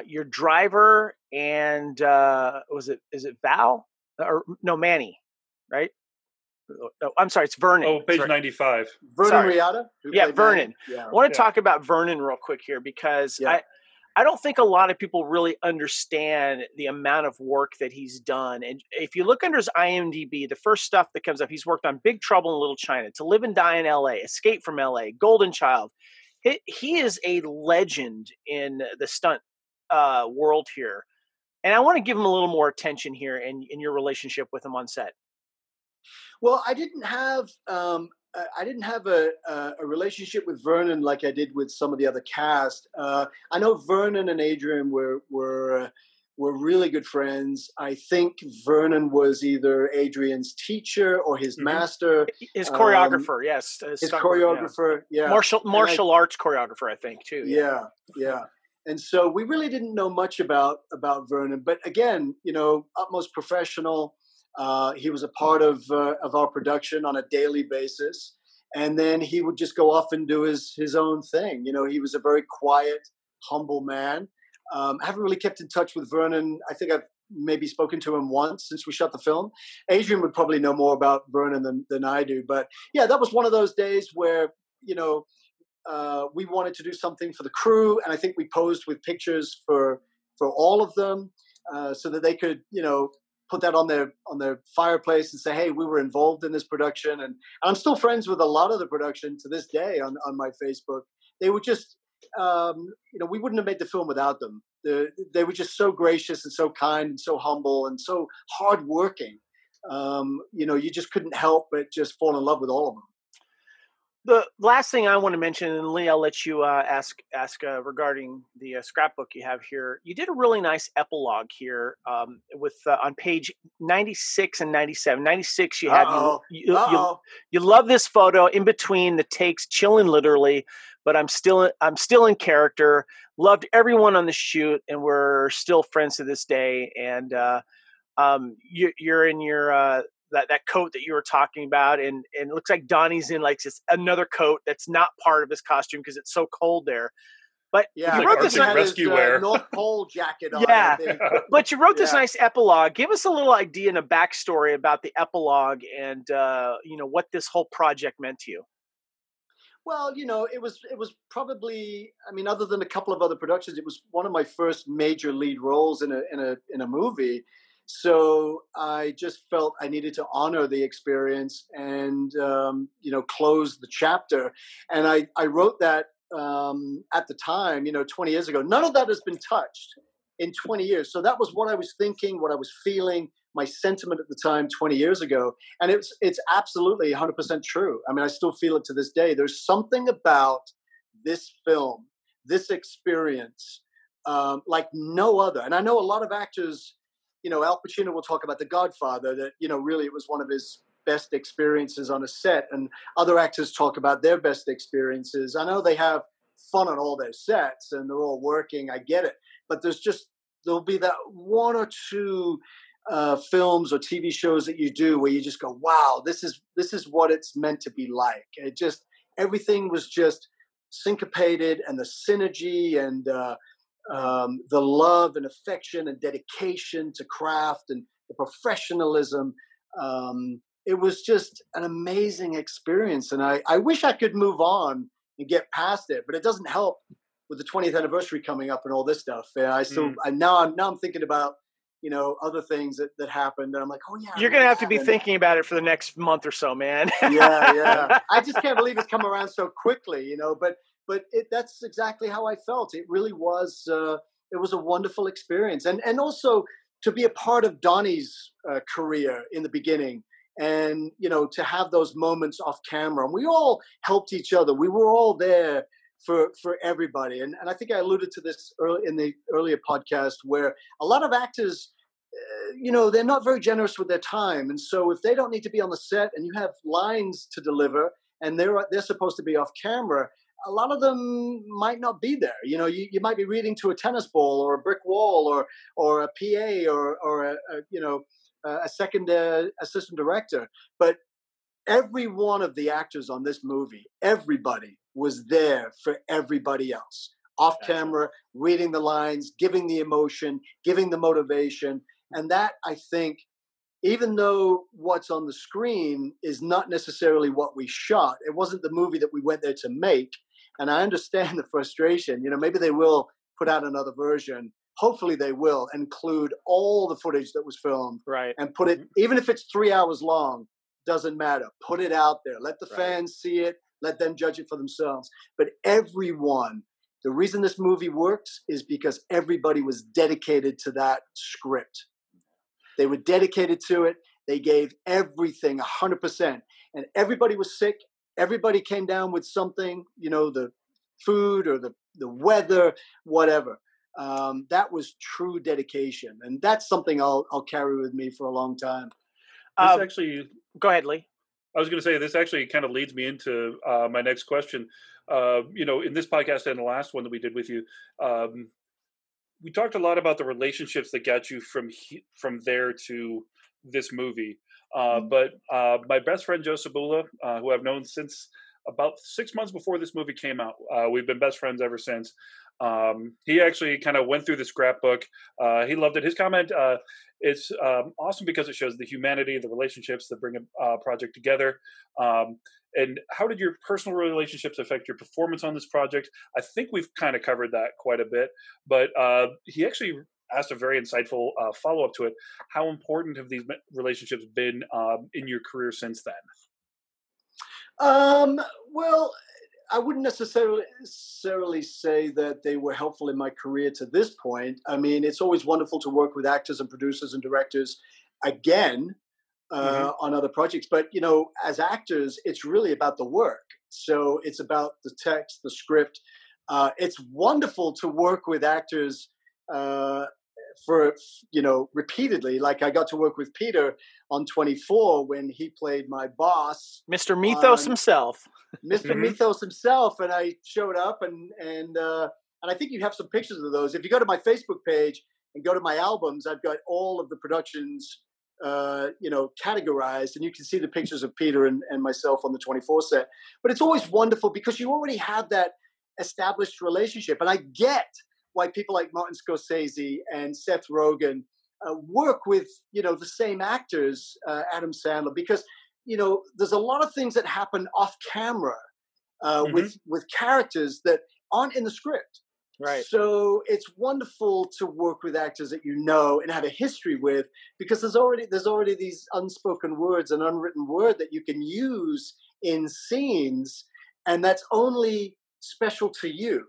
your driver and is it Val or no Manny, right? No, I'm sorry, it's Vernon. Oh, page 95. Vernon Riata? Yeah, Vernon. Yeah. I want to talk about Vernon real quick here because I don't think a lot of people really understand the amount of work that he's done. And if you look under his IMDb, the first stuff that comes up, he's worked on Big Trouble in Little China, To Live and Die in LA, Escape from LA, Golden Child. He is a legend in the stunt world here. And I want to give him a little more attention here in your relationship with him on set. Well, I didn't have a relationship with Vernon like I did with some of the other cast. I know Vernon and Adrian were really good friends. I think Vernon was either Adrian's teacher or his master. His choreographer, yes. His choreographer, Martial arts choreographer, I think, too. Yeah. And so we really didn't know much about Vernon. But again, utmost professional. He was a part of our production on a daily basis. And then he would just go off and do his own thing. He was a very quiet, humble man. I haven't really kept in touch with Vernon. I think I've maybe spoken to him once since we shot the film. Adrian would probably know more about Vernon than I do. But yeah, that was one of those days where, we wanted to do something for the crew. And I think we posed with pictures for all of them so that they could, put that on their fireplace and say, hey, we were involved in this production. And I'm still friends with a lot of the production to this day on my Facebook. They were just, we wouldn't have made the film without them. They were just so gracious and so kind and so humble and so hardworking. You just couldn't help but just fall in love with all of them. The last thing I want to mention, and Lee, I'll let you ask regarding the scrapbook you have here. You did a really nice epilogue here with on page 96 and 97. 96, you have you love this photo in between the takes, chilling literally, but I'm still in character. Loved everyone on the shoot, and we're still friends to this day. And you're in your that coat that you were talking about, and it looks like Donnie's in like just another coat that's not part of his costume because it's so cold there. But you wrote this rescue wear, North Pole jacket on. But you wrote this nice epilogue. Give us a little idea and a backstory about the epilogue, and what this whole project meant to you. Well, it was probably, other than a couple of other productions, it was one of my first major lead roles in a movie. So I just felt I needed to honor the experience and, close the chapter. And I wrote that at the time, 20 years ago. None of that has been touched in 20 years. So that was what I was thinking, what I was feeling, my sentiment at the time 20 years ago. And it's absolutely 100% true. I still feel it to this day. There's something about this film, this experience, like no other. And I know a lot of actors, Al Pacino will talk about The Godfather, that, really it was one of his best experiences on a set. And other actors talk about their best experiences. I know they have fun on all their sets and they're all working. I get it. But there'll be that one or two films or TV shows that you do where you just go, wow, this is what it's meant to be like. It just, everything was just syncopated, and the synergy and, the love and affection and dedication to craft and the professionalism. It was just an amazing experience. And I wish I could move on and get past it, but it doesn't help with the 20th anniversary coming up and all this stuff. Now I'm thinking about, other things that happened. And I'm like, oh yeah. You're going to have to be thinking about it for the next month or so, man. Yeah. I just can't believe it's come around so quickly, but that's exactly how I felt. It really was, it was a wonderful experience. And also to be a part of Donnie's career in the beginning and, to have those moments off camera. And we all helped each other. We were all there for everybody. And I think I alluded to this in the earlier podcast where a lot of actors, they're not very generous with their time. And so if they don't need to be on the set and you have lines to deliver and they're supposed to be off camera, a lot of them might not be there. You know, you might be reading to a tennis ball or a brick wall or a PA or a second assistant director. But every one of the actors on this movie, everybody was there for everybody else. Off camera, reading the lines, giving the emotion, giving the motivation. And that, I think, even though what's on the screen is not necessarily what we shot, it wasn't the movie that we went there to make. And I understand the frustration. You know, maybe they will put out another version. Hopefully they will include all the footage that was filmed. Right. And put it, even if it's 3 hours long, doesn't matter. Put it out there. Let the fans see it. Let them judge it for themselves. But everyone, the reason this movie works is because everybody was dedicated to that script. They were dedicated to it. They gave everything 100%. And everybody was sick. Everybody came down with something, you know, the food or the weather, whatever. That was true dedication. And that's something I'll carry with me for a long time. This actually, go ahead, Lee. I was going to say, this actually kind of leads me into my next question. You know, in this podcast and the last one that we did with you, we talked a lot about the relationships that got you from there to this movie. But my best friend, Joe Sabula, who I've known since about 6 months before this movie came out, we've been best friends ever since. He actually kind of went through the scrapbook. He loved it. His comment, it's awesome because it shows the humanity, the relationships that bring a project together. And how did your personal relationships affect your performance on this project? I think we've kind of covered that quite a bit, but he actually asked a very insightful follow-up to it. How important have these relationships been in your career since then? Well, I wouldn't necessarily say that they were helpful in my career to this point. I mean, it's always wonderful to work with actors and producers and directors again on other projects. But, you know, as actors, it's really about the work. So it's about the text, the script. It's wonderful to work with actors for, you know, repeatedly. Like I got to work with Peter on 24 when he played my boss. Mr. Mythos himself. Mr. Mythos himself. And I showed up and I think you have some pictures of those. If you go to my Facebook page and go to my albums, I've got all of the productions, you know, categorized, and you can see the pictures of Peter and myself on the 24 set. But it's always wonderful because you already have that established relationship. And I get why people like Martin Scorsese and Seth Rogen work with, you know, the same actors, Adam Sandler, because, you know, there's a lot of things that happen off camera with characters that aren't in the script. Right. So it's wonderful to work with actors that you know and have a history with, because there's already these unspoken words, an unwritten word that you can use in scenes, and that's only special to you.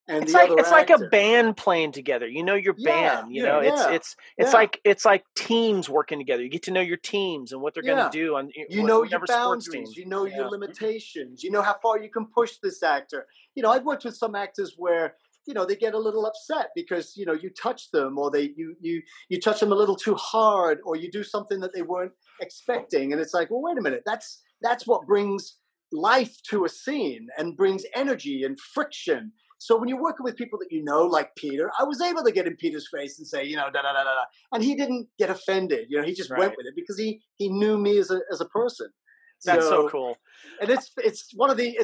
And it's it's like a band playing together. You know your band. You know, it's like teams working together. You get to know your teams and what they're going to do. On you know your boundaries. You know your limitations. You know how far you can push this actor. You know, I've worked with some actors where, you know, they get a little upset because, you know, you touch them, or you touch them a little too hard, or you do something that they weren't expecting, and it's like, well, wait a minute, that's what brings life to a scene and brings energy and friction. So when you're working with people that you know, like Peter, I was able to get in Peter's face and say, you know, da da da da, and he didn't get offended. You know, he just went with it because he knew me as a person. That's so cool. And it's one of the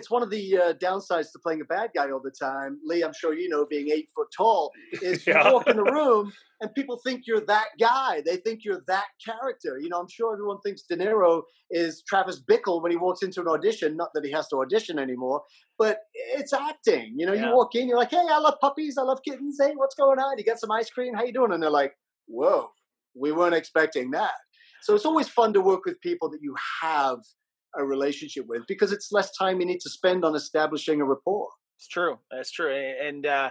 downsides to playing a bad guy all the time. Lee, I'm sure you know, being 8 foot tall, is you walk in the room and people think you're that guy. They think you're that character. You know, I'm sure everyone thinks De Niro is Travis Bickle when he walks into an audition. Not that he has to audition anymore, but it's acting. You know, you walk in, you're like, hey, I love puppies, I love kittens. Hey, what's going on? You got some ice cream? How you doing? And they're like, whoa, we weren't expecting that. So it's always fun to work with people that you have a relationship with, because it's less time you need to spend on establishing a rapport. It's true. That's true. And I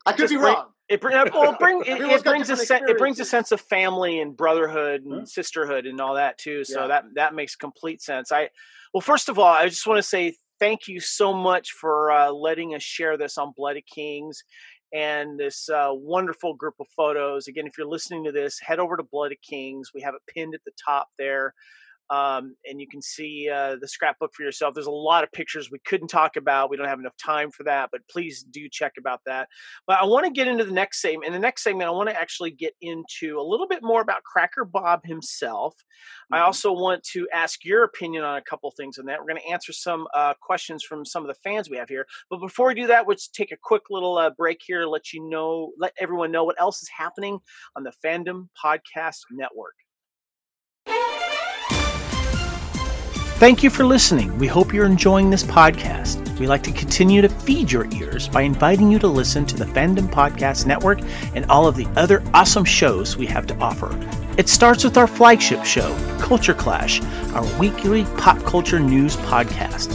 could be wrong. It brings a sense of family and brotherhood and sisterhood and all that too. So that makes complete sense. Well, first of all, I just want to say thank you so much for letting us share this on Bloody Kings and this wonderful group of photos. Again, if you're listening to this, head over to Bloody Kings. We have it pinned at the top there. and you can see the scrapbook for yourself. There's a lot of pictures we couldn't talk about. We don't have enough time for that, but please do check about that. But I want to get into the next segment. In the next segment, I want to actually get into a little bit more about Cracker Bob himself. I also want to ask your opinion on a couple things on that. We're going to answer some questions from some of the fans we have here. But before we do that, let's take a quick little break here, let everyone know what else is happening on the Fandom Podcast Network. Thank you for listening. We hope you're enjoying this podcast. We like to continue to feed your ears by inviting you to listen to the Fandom Podcast Network and all of the other awesome shows we have to offer. It starts with our flagship show, Culture Clash, our weekly pop culture news podcast.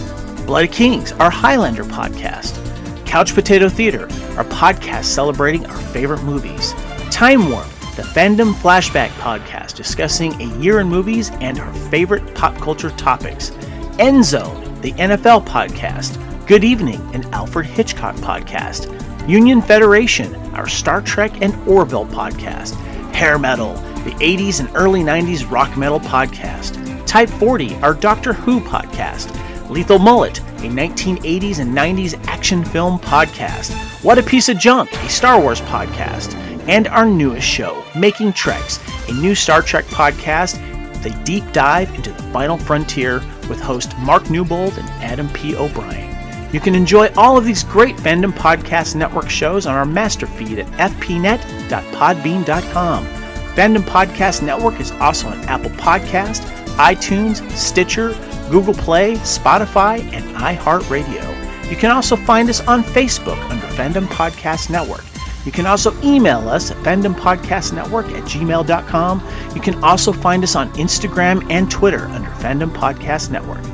Blood of Kings, our Highlander podcast. Couch Potato Theater, our podcast celebrating our favorite movies. Time Warp, the Fandom Flashback podcast discussing a year in movies and our favorite pop culture topics. End Zone, the NFL podcast. Good Evening, an Alfred Hitchcock podcast. Union Federation, our Star Trek and Orville podcast. Hair Metal, the 80s and early 90s rock metal podcast. Type 40, our Doctor Who podcast. Lethal Mullet, a 1980s and 90s action film podcast. What a Piece of Junk, a Star Wars podcast. And our newest show, Making Treks, a new Star Trek podcast with a deep dive into the final frontier with host Mark Newbold and Adam P. O'Brien. You can enjoy all of these great Fandom Podcast Network shows on our master feed at fpnet.podbean.com. Fandom Podcast Network is also on Apple Podcast, iTunes, Stitcher, Google Play, Spotify, and iHeartRadio. You can also find us on Facebook under Fandom Podcast Network. You can also email us at fandompodcastnetwork@gmail.com. You can also find us on Instagram and Twitter under Fandom Podcast Network.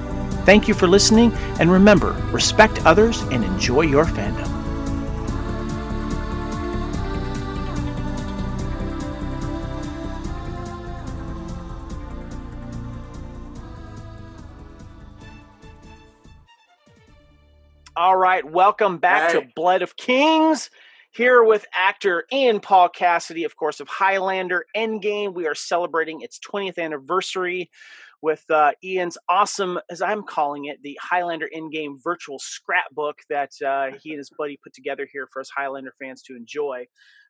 Thank you for listening, and remember, respect others and enjoy your fandom. All right, welcome back to Blood of Kings. Here with actor Ian Paul Cassidy, of course, of Highlander Endgame. We are celebrating its 20th anniversary with Ian's awesome, as I'm calling it, the Highlander Endgame Virtual Scrapbook that he and his buddy put together here for us Highlander fans to enjoy.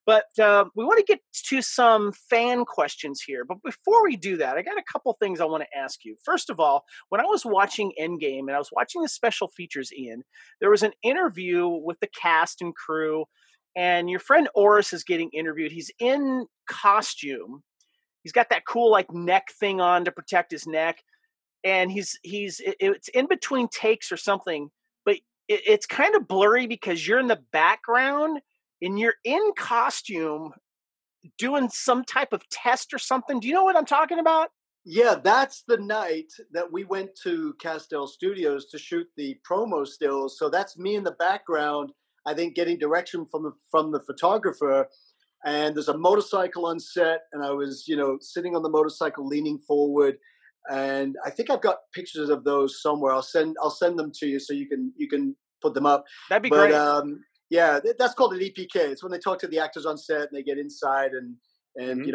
But we want to get to some fan questions here. But before we do that, I got a couple things I want to ask you. First of all, when I was watching Endgame and I was watching the special features, Ian, there was an interview with the cast and crew. And your friend Oris is getting interviewed. He's in costume. He's got that cool like neck thing on to protect his neck. And it's in between takes or something, but it's kind of blurry because you're in the background and you're in costume doing some type of test or something. Do you know what I'm talking about? Yeah, that's the night that we went to Castell Studios to shoot the promo stills. So that's me in the background, I think, getting direction from the photographer, and there's a motorcycle on set, and I was, sitting on the motorcycle, leaning forward, and I think I've got pictures of those somewhere. I'll send them to you so you can put them up. That'd be great. Yeah, that's called an EPK. It's when they talk to the actors on set and they get inside and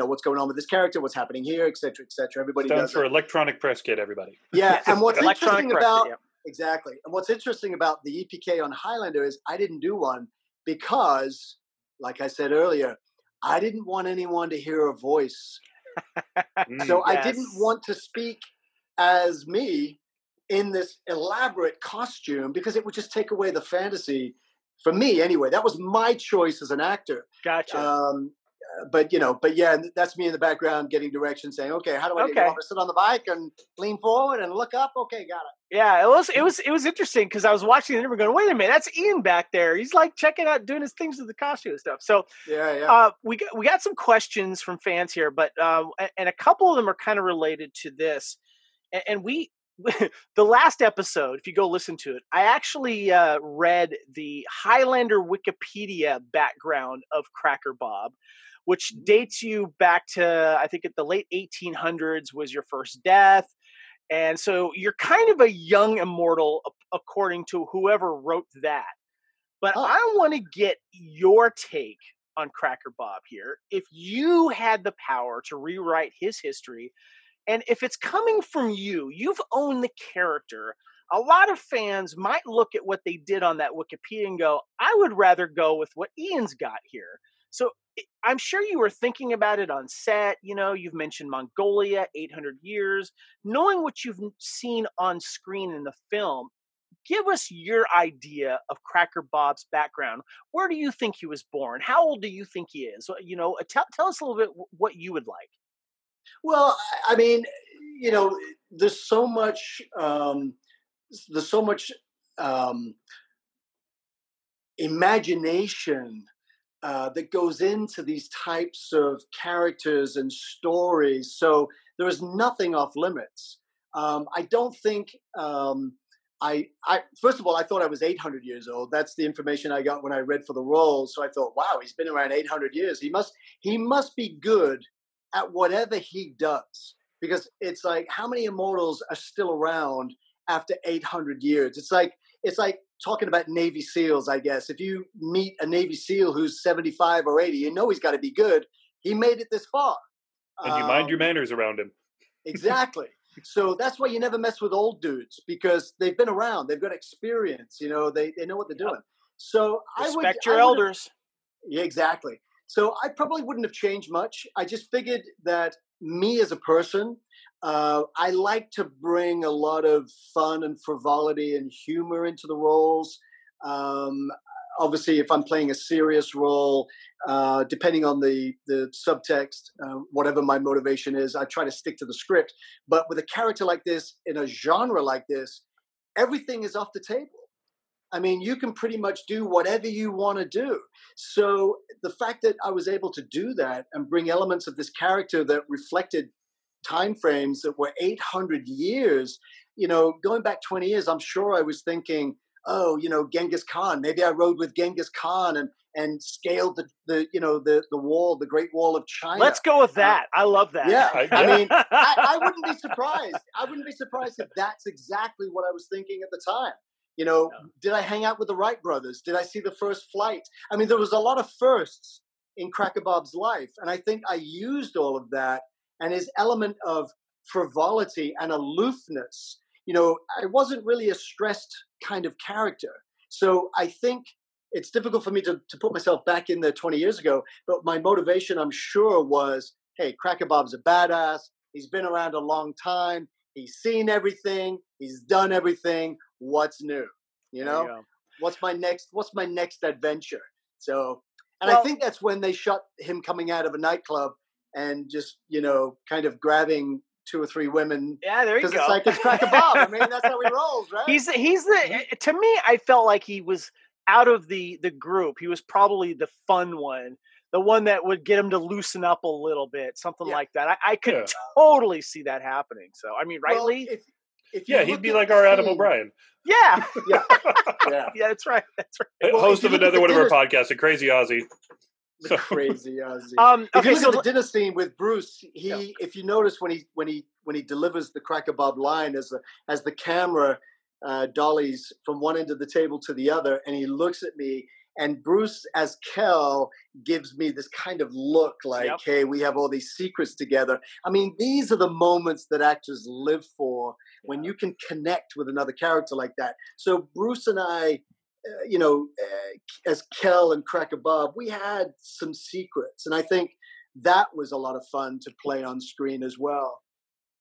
what's going on with this character, what's happening here, et cetera, et cetera. Everybody stands for electronic press kit. Everybody. Yeah, and what's interesting about yeah. Exactly. And what's interesting about the EPK on Highlander is I didn't do one because, like I said earlier, I didn't want anyone to hear a voice. So I didn't want to speak as me in this elaborate costume because it would just take away the fantasy for me anyway. That was my choice as an actor. Gotcha. But yeah, that's me in the background getting directions, saying, "Okay, how do I get to sit on the bike and lean forward and look up?" Okay, got it. Yeah, it was interesting because I was watching the interview going, "Wait a minute, that's Ian back there. He's like checking out, doing his things with the costume and stuff." So we got some questions from fans here, but and a couple of them are kind of related to this, and we. The last episode, if you go listen to it, I actually read the Highlander Wikipedia background of Cracker Bob, which dates you back to, I think, at the late 1800s was your first death. And so you're kind of a young immortal, according to whoever wrote that. But I want to get your take on Cracker Bob here. If you had the power to rewrite his history, And if it's coming from you, you've owned the character. A lot of fans might look at what they did on that Wikipedia and go, I would rather go with what Ian's got here. So I'm sure you were thinking about it on set. You know, you've mentioned Mongolia, 800 years. Knowing what you've seen on screen in the film, give us your idea of Cracker Bob's background. Where do you think he was born? How old do you think he is? You know, tell us a little bit what you would like. Well, I mean, you know, there's so much, there's so much imagination that goes into these types of characters and stories. So there is nothing off limits. I don't think. I first of all, I thought I was 800 years old. That's the information I got when I read for the role. So I thought, wow, he's been around 800 years. He must be good at whatever he does, because it's like, how many immortals are still around after 800 years? It's like talking about Navy SEALs, I guess. If you meet a Navy SEAL who's 75 or 80, you know he's got to be good. He made it this far. And you mind your manners around him. Exactly. So that's why you never mess with old dudes, because they've been around. They've got experience. You know, they know what they're doing. So respect your elders. Yeah, exactly. So I probably wouldn't have changed much. I just figured that me as a person, I like to bring a lot of fun and frivolity and humor into the roles. Obviously, if I'm playing a serious role, depending on the subtext, whatever my motivation is, I try to stick to the script. But with a character like this, in a genre like this, everything is off the table. I mean, you can pretty much do whatever you want to do. So the fact that I was able to do that and bring elements of this character that reflected time frames that were 800 years, you know, going back 20 years, I'm sure I was thinking, oh, you know, Genghis Khan. Maybe I rode with Genghis Khan and scaled the wall, the Great Wall of China. Let's go with that. I love that. Yeah, I mean, I wouldn't be surprised. I wouldn't be surprised if that's exactly what I was thinking at the time. You know, did I hang out with the Wright brothers? Did I see the first flight? I mean, there was a lot of firsts in Cracker Bob's life, and I think I used all of that and his element of frivolity and aloofness. You know, I wasn't really a stressed kind of character. So I think it's difficult for me to put myself back in there 20 years ago. But my motivation, I'm sure, was, hey, Cracker Bob's a badass. He's been around a long time. He's seen everything. He's done everything. What's new? You know, what's my next adventure? So, and I think that's when they shot him coming out of a nightclub and just, you know, kind of grabbing 2 or 3 women. Yeah, there you go. Because it's like, it's Cracker Bob. I mean, that's how he rolls, right? He's the to me, I felt like he was out of the group. He was probably the fun one, the one that would get him to loosen up a little bit, something like that. I could totally see that happening. So, I mean, rightly. Well, if he'd be like our Adam O'Brien. Yeah. Yeah, that's right. That's right. Well, host of another one of our podcasts, The Crazy Ozzy. The Crazy Ozzy. If you look at the dinner scene with Bruce, if you notice when he delivers the Cracker Bob line as the camera dollies from one end of the table to the other, and he looks at me, and Bruce as Kel gives me this kind of look like, hey, we have all these secrets together. I mean, these are the moments that actors live for when you can connect with another character like that. So Bruce and I, as Kel and Cracker Bob, we had some secrets. And I think that was a lot of fun to play on screen as well.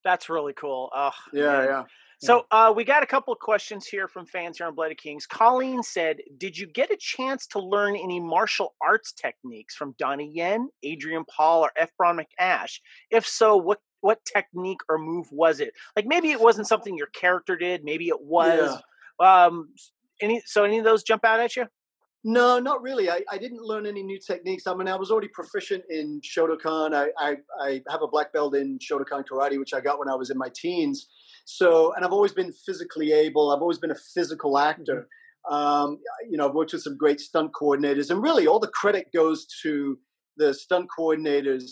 That's really cool. Yeah. So we got a couple of questions here from fans here on Bloody Kings. Colleen said, did you get a chance to learn any martial arts techniques from Donnie Yen, Adrian Paul, or F. Braun McAsh? If so, what technique or move was it? Like, maybe it wasn't something your character did. Maybe it was. Any of those jump out at you? No, not really. I didn't learn any new techniques. I mean, I was already proficient in Shotokan. I have a black belt in Shotokan karate, which I got when I was in my teens. So, and I've always been physically able. I've always been a physical actor. I've worked with some great stunt coordinators, and really all the credit goes to the stunt coordinators.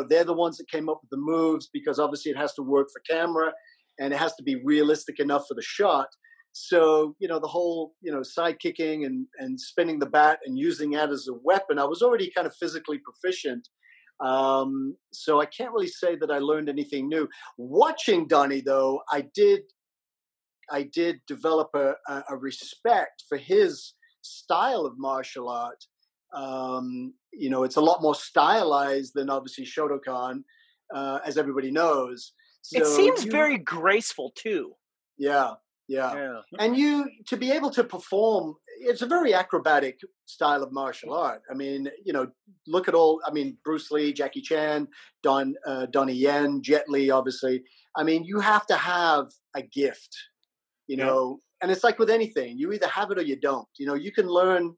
They're the ones that came up with the moves, because obviously it has to work for camera and it has to be realistic enough for the shot. So, the whole, side kicking and spinning the bat and using that as a weapon, I was already kind of physically proficient. So I can't really say that I learned anything new. Watching Donnie, though, I did develop a respect for his style of martial art. It's a lot more stylized than obviously Shotokan, as everybody knows. So it seems very graceful too. Yeah. And to be able to perform, it's a very acrobatic style of martial art. I mean, look at Bruce Lee, Jackie Chan, Donnie Yen, Jet Li, obviously. I mean, you have to have a gift, and it's like with anything, you either have it or you don't. You can learn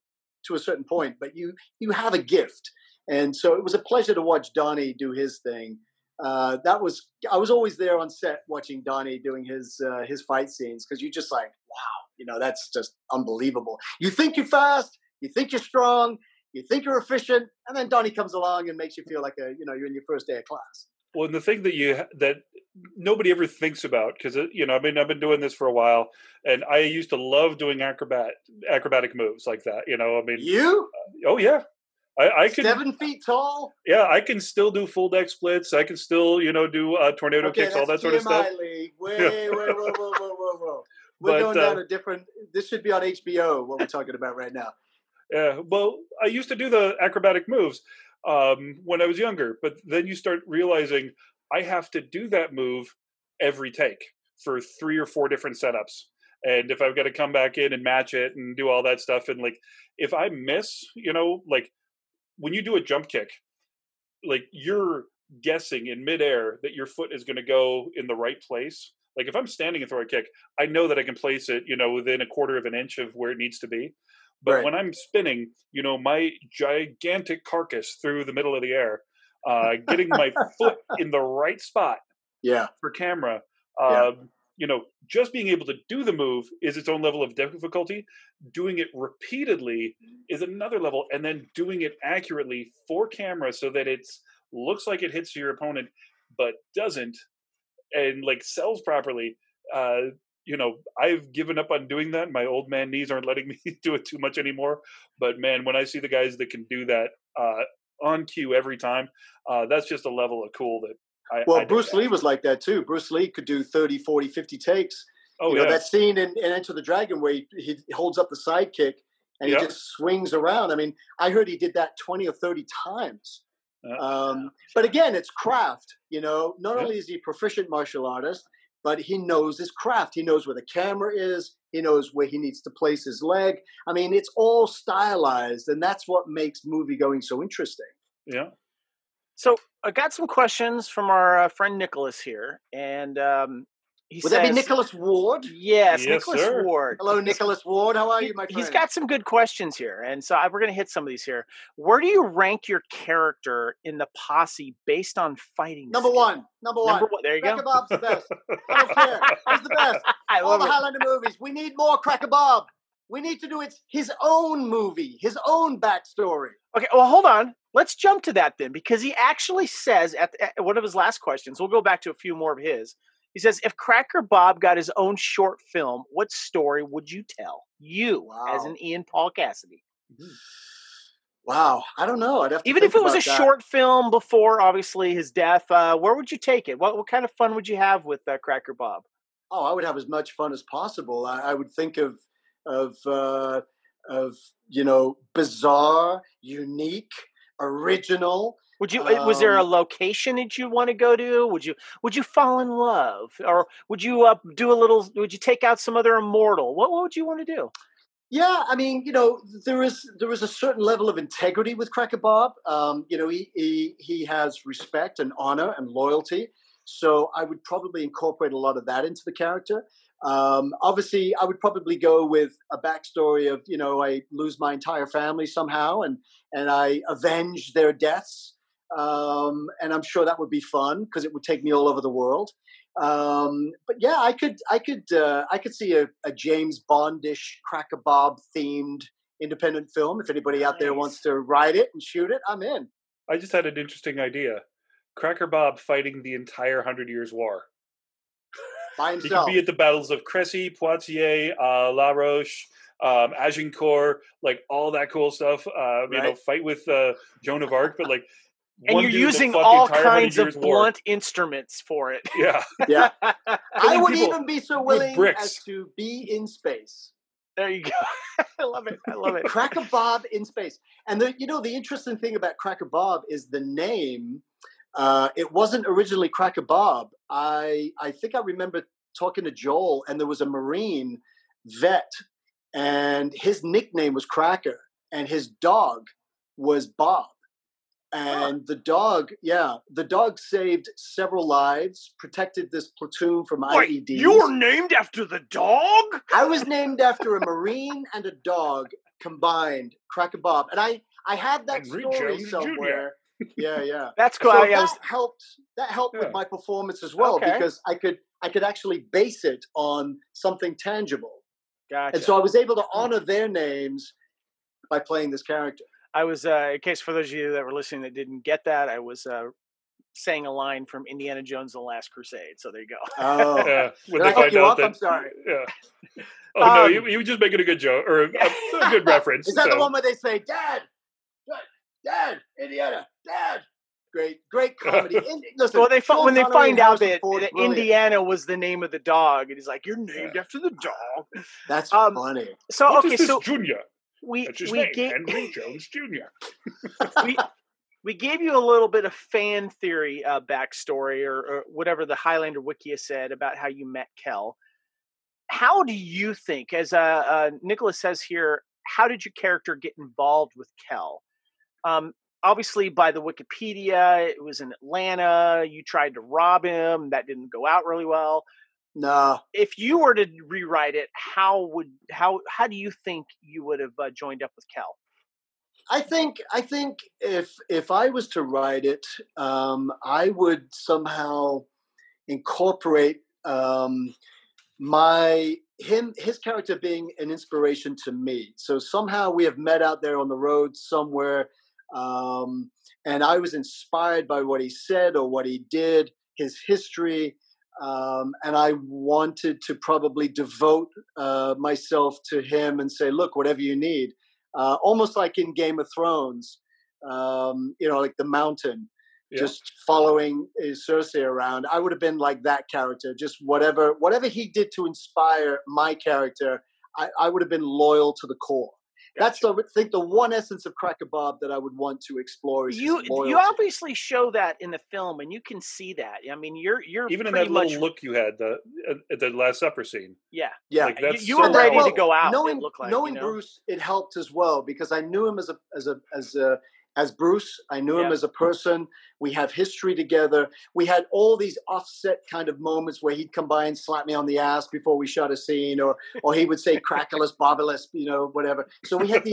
to a certain point, but you have a gift. And so it was a pleasure to watch Donnie do his thing. I was always there on set watching Donnie doing his fight scenes, because you're just like, wow, that's just unbelievable. You think you're fast, you think you're strong, you think you're efficient, and then Donnie comes along and makes you feel like you're in your first day of class. Well, and the thing that nobody ever thinks about, because I've been doing this for a while, and I used to love doing acrobatic moves like that. Oh yeah. I can 7 feet tall. Yeah, I can still do full deck splits. I can still, do tornado kicks, all that sort of stuff. League. Whoa. We're going down a different. This should be on HBO. What we're talking about right now. Yeah, well, I used to do the acrobatic moves when I was younger, but then you start realizing I have to do that move every take for 3 or 4 different setups. And if I've got to come back in and match it and do all that stuff, and if I miss, when you do a jump kick, you're guessing in midair that your foot is going to go in the right place. If I'm standing and throw a kick, I know that I can place it, within a quarter of an inch of where it needs to be. But when I'm spinning, my gigantic carcass through the middle of the air, getting my foot in the right spot for camera, just being able to do the move is its own level of difficulty. Doing it repeatedly is another level, and then doing it accurately for camera so that it looks like it hits your opponent but doesn't, and sells properly. I've given up on doing that. My old man knees aren't letting me do it too much anymore. But man, when I see the guys that can do that on cue every time, that's just a level of cool that Bruce Lee was like that too. Bruce Lee could do 30, 40, 50 takes. That scene in Enter the Dragon where he holds up the sidekick and he just swings around. I mean, I heard he did that 20 or 30 times. But again, it's craft. Not only is he a proficient martial artist, but he knows his craft. He knows where the camera is. He knows where he needs to place his leg. I mean, it's all stylized, and that's what makes movie going so interesting. Yeah. So I got some questions from our friend Nicholas here, and he Would says, that be Nicholas Ward? Yes, Nicholas sir. Ward. Hello, Nicholas Ward. How are you, my friend? He's got some good questions here, and so we're going to hit some of these here. Where do you rank your character in the posse based on fighting? Number one. There you Cracker go. Bob's the best. I don't care. He's the best. I All love the it. Highlander movies. We need more Cracker Bob. We need to do his own movie, his own backstory. Okay, well, hold on. Let's jump to that then, because he actually says at one of his last questions, we'll go back to a few more of his. He says, if Cracker Bob got his own short film, what story would you tell? As an Ian Paul Cassidy. Wow. I don't know. I'd have to Even think if it was a about that. short film before, obviously, his death, where would you take it? What kind of fun would you have with Cracker Bob? Oh, I would have as much fun as possible. I would think of bizarre, unique, original. Would you? Was there a location that you want to go to? Would you fall in love, or would you do a little? Would you take out some other immortal? What would you want to do? Yeah, I mean, there is a certain level of integrity with Cracker Bob. He has respect and honor and loyalty. So I would probably incorporate a lot of that into the character. Obviously, I would probably go with a backstory of, I lose my entire family somehow and I avenge their deaths. And I'm sure that would be fun because it would take me all over the world. But yeah, I could see a James Bondish Cracker Bob themed independent film. If anybody out there wants to write it and shoot it, I'm in. I just had an interesting idea. Cracker Bob fighting the entire 100 Years' War. By himself. He could be at the battles of Crécy, Poitiers, La Roche, Agincourt, all that cool stuff. Right. Fight with Joan of Arc, but And you're using all kinds of blunt instruments for it. Yeah. Yeah. I would even be so willing as to be in space. There you go. I love it. I love it. Cracker Bob in space. And the interesting thing about Cracker Bob is the name. It wasn't originally Cracker Bob. I think I remember talking to Joel, and there was a Marine vet, and his nickname was Cracker, and his dog was Bob. And the dog saved several lives, protected this platoon from IEDs. You were named after the dog? I was named after a Marine and a dog combined, Cracker Bob. And I had that story somewhere. Yeah. That's cool. So that helped with my performance as well, because I could actually base it on something tangible. Gotcha. And so I was able to honor their names by playing this character. I was, in case for those of you that were listening that didn't get that, I was saying a line from Indiana Jones and the Last Crusade. So there you go. Oh, yeah. When they find out that, I'm sorry. Yeah. Oh no, he was just making a good joke or a good reference. Is that the one where they say, "Dad, Indiana, Dad"? Great comedy. Listen, well, when they find out that Indiana was the name of the dog, and he's like, "You're named after the dog." That's funny. So what is this, Junior? That's his name, Henry Jones Jr. we gave you a little bit of fan theory backstory or whatever the Highlander Wiki said about how you met Kel. How do you think, as Nicholas says here, how did your character get involved with Kel? Obviously, by the Wikipedia, it was in Atlanta. You tried to rob him. That didn't go out really well. No. If you were to rewrite it, how do you think you would have joined up with Kel? I think if I was to write it, I would somehow incorporate his character being an inspiration to me. So somehow we have met out there on the road somewhere, and I was inspired by what he said or what he did, his history. And I wanted to probably devote myself to him and say, look, whatever you need. Almost like in Game of Thrones, like the Mountain, just following Cersei around. I would have been like that character, just whatever he did to inspire my character, I would have been loyal to the core. Gotcha. That's, I think, the one essence of Cracker Bob that I would want to explore. Is you obviously show that in the film, and you can see that. I mean, you're even in that little look you had at the Last Supper scene. Yeah. Like that's you were ready to go out. Knowing Bruce, it helped as well, because I knew him as Bruce. I knew him as a person. We have history together. We had all these offset kind of moments where he'd come by and slap me on the ass before we shot a scene, or he would say crackerless, bobberless, whatever. So we had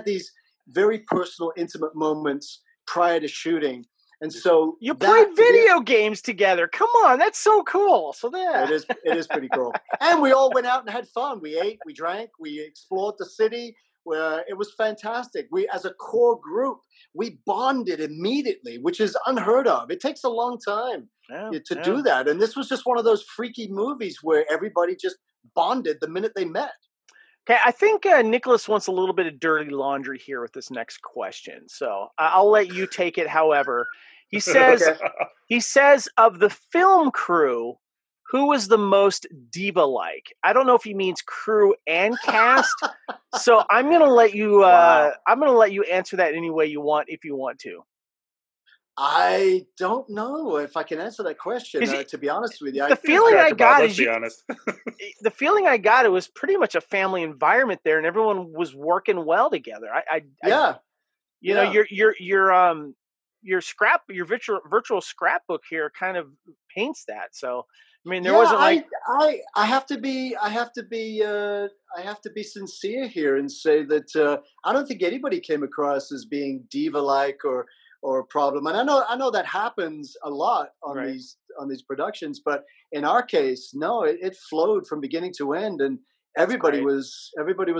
these very personal, intimate moments prior to shooting. And so you played video games together. Come on, that's so cool. So there, it is pretty cool. And we all went out and had fun. We ate, we drank, we explored the city. Where it was fantastic. We, as a core group, we bonded immediately, which is unheard of. It takes a long time to do that. And this was just one of those freaky movies where everybody just bonded the minute they met. Okay, I think Nicholas wants a little bit of dirty laundry here with this next question. So I'll let you take it. However, he says, of the film crew, who was the most diva-like? I don't know if he means crew and cast. So I'm gonna let you. I'm gonna let you answer that any way you want, if you want to. I don't know if I can answer that question. To be honest with you, the feeling I got is the feeling I got, it was pretty much a family environment there, and everyone was working well together. Your virtual scrapbook here kind of paints that. So. I mean, there wasn't like I have to be sincere here and say that I don't think anybody came across as being diva-like or a problem. And I know that happens a lot on these productions, but in our case, no, it flowed from beginning to end, and everybody was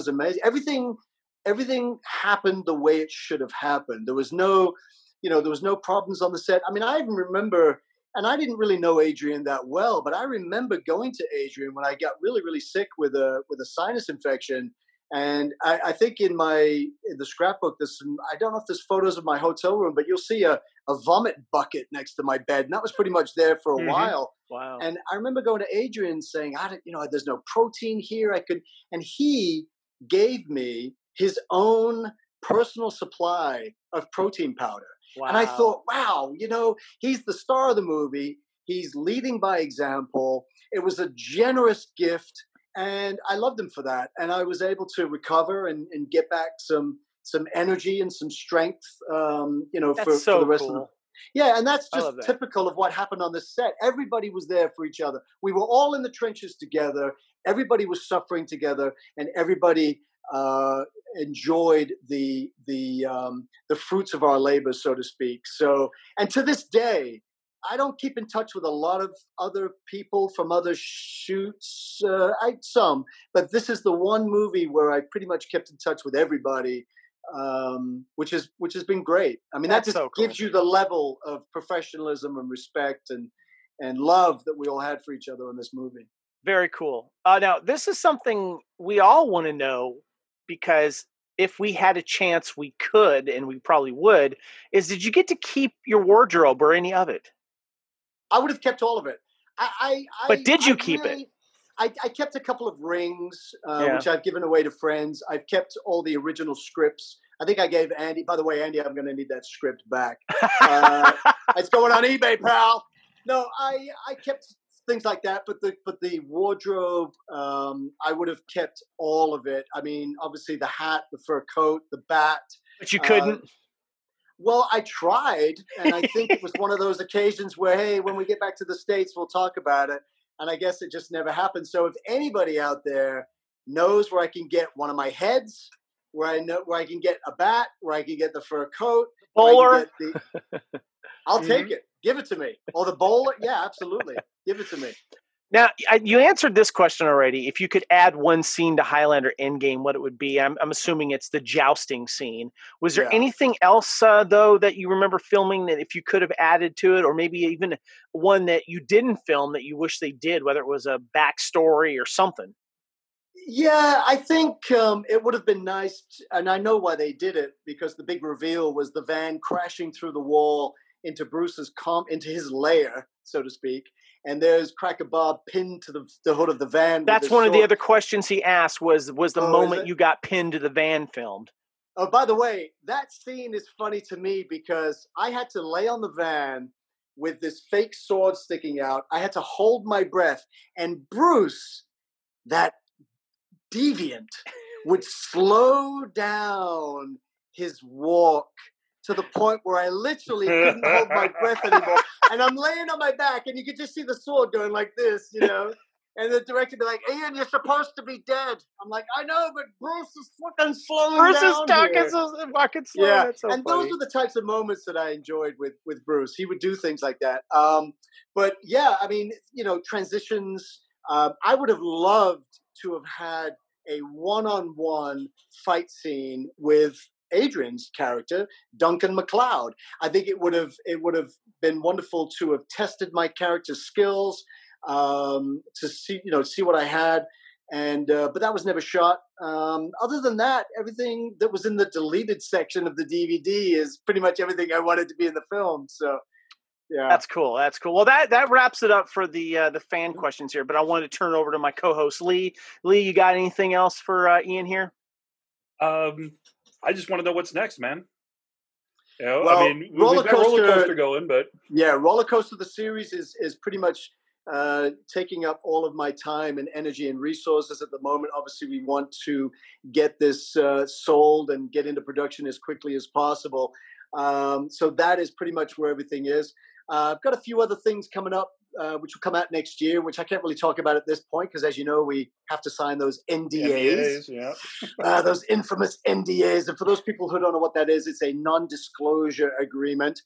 amazing. Everything happened the way it should have happened. There was no problems on the set. I mean, I even remember. And I didn't really know Adrian that well, but I remember going to Adrian when I got really, really sick with a sinus infection, And I think in the scrapbook, I don't know if there's photos of my hotel room, but you'll see a vomit bucket next to my bed. And that was pretty much there for a while. Wow. And I remember going to Adrian saying, there's no protein here. And he gave me his own personal supply of protein powder. Wow. And I thought, wow, he's the star of the movie. He's leading by example. It was a generous gift. And I loved him for that. And I was able to recover and get back some energy and some strength, for the rest of the. Yeah, and that's just typical of what happened on this set. Everybody was there for each other. We were all in the trenches together. Everybody was suffering together, and everybody enjoyed the fruits of our labor, so to speak. So, and to this day, I don't keep in touch with a lot of other people from other shoots, but this is the one movie where I pretty much kept in touch with everybody, which has been great. I mean, that just gives you the level of professionalism and respect and love that we all had for each other in this movie. Very cool. Now, this is something we all want to know, because if we had a chance, we could, and we probably would, did you get to keep your wardrobe or any of it? I would have kept all of it. But did you keep it? I kept a couple of rings, which I've given away to friends. I've kept all the original scripts. I think I gave Andy. By the way, Andy, I'm going to need that script back. It's going on eBay, pal. No, I kept things like that. But the wardrobe, I would have kept all of it. I mean, obviously the hat, the fur coat, the bat. But you couldn't. Well, I tried, and I think it was one of those occasions where, hey, when we get back to the States, we'll talk about it. And I guess it just never happened. So if anybody out there knows where I can get one of my heads, where I can get a bat, where I can get the fur coat, bowler, I'll take it. Give it to me. Or the bowler, yeah, absolutely. Give it to me. Now, you answered this question already. If you could add one scene to Highlander Endgame, what it would be? I'm assuming it's the jousting scene. Was there anything else, though, that you remember filming that if you could have added to it, or maybe even one that you didn't film that you wish they did, whether it was a backstory or something? Yeah, I think it would have been nice, and I know why they did it, because the big reveal was the van crashing through the wall into into his lair, so to speak. And there's Cracker Bob pinned to the hood of the van. That's one of the other questions he asked was the moment you got pinned to the van filmed. Oh, by the way, that scene is funny to me because I had to lay on the van with this fake sword sticking out. I had to hold my breath. And Bruce, that deviant, would slow down his walk to the point where I literally couldn't hold my breath anymore. And I'm laying on my back, and you could just see the sword going like this, And the director be like, Ian, you're supposed to be dead. I'm like, I know, but Bruce is fucking slowing down. Bruce is talking so fucking slow. Yeah, That's so and funny. those are the types of moments that I enjoyed with Bruce. He would do things like that. But yeah, I mean, transitions. I would have loved to have had a one-on-one fight scene with Adrian's character, Duncan MacLeod. I think it would have been wonderful to have tested my character's skills, to see what I had, and but that was never shot. Other than that, everything that was in the deleted section of the DVD is pretty much everything I wanted to be in the film. So, yeah, that's cool. That's cool. Well, that wraps it up for the fan questions here. But I wanted to turn it over to my co-host Lee. Lee, you got anything else for Ian here? I just want to know what's next, man. Well, I mean, we've got Rollercoaster going, but Rollercoaster the series is pretty much taking up all of my time and energy and resources at the moment. Obviously, we want to get this sold and get into production as quickly as possible. So that is pretty much where everything is. I've got a few other things coming up, which will come out next year, which I can't really talk about at this point because, as you know, we have to sign those NDAs. Those infamous NDAs. And for those people who don't know what that is, it's a non-disclosure agreement.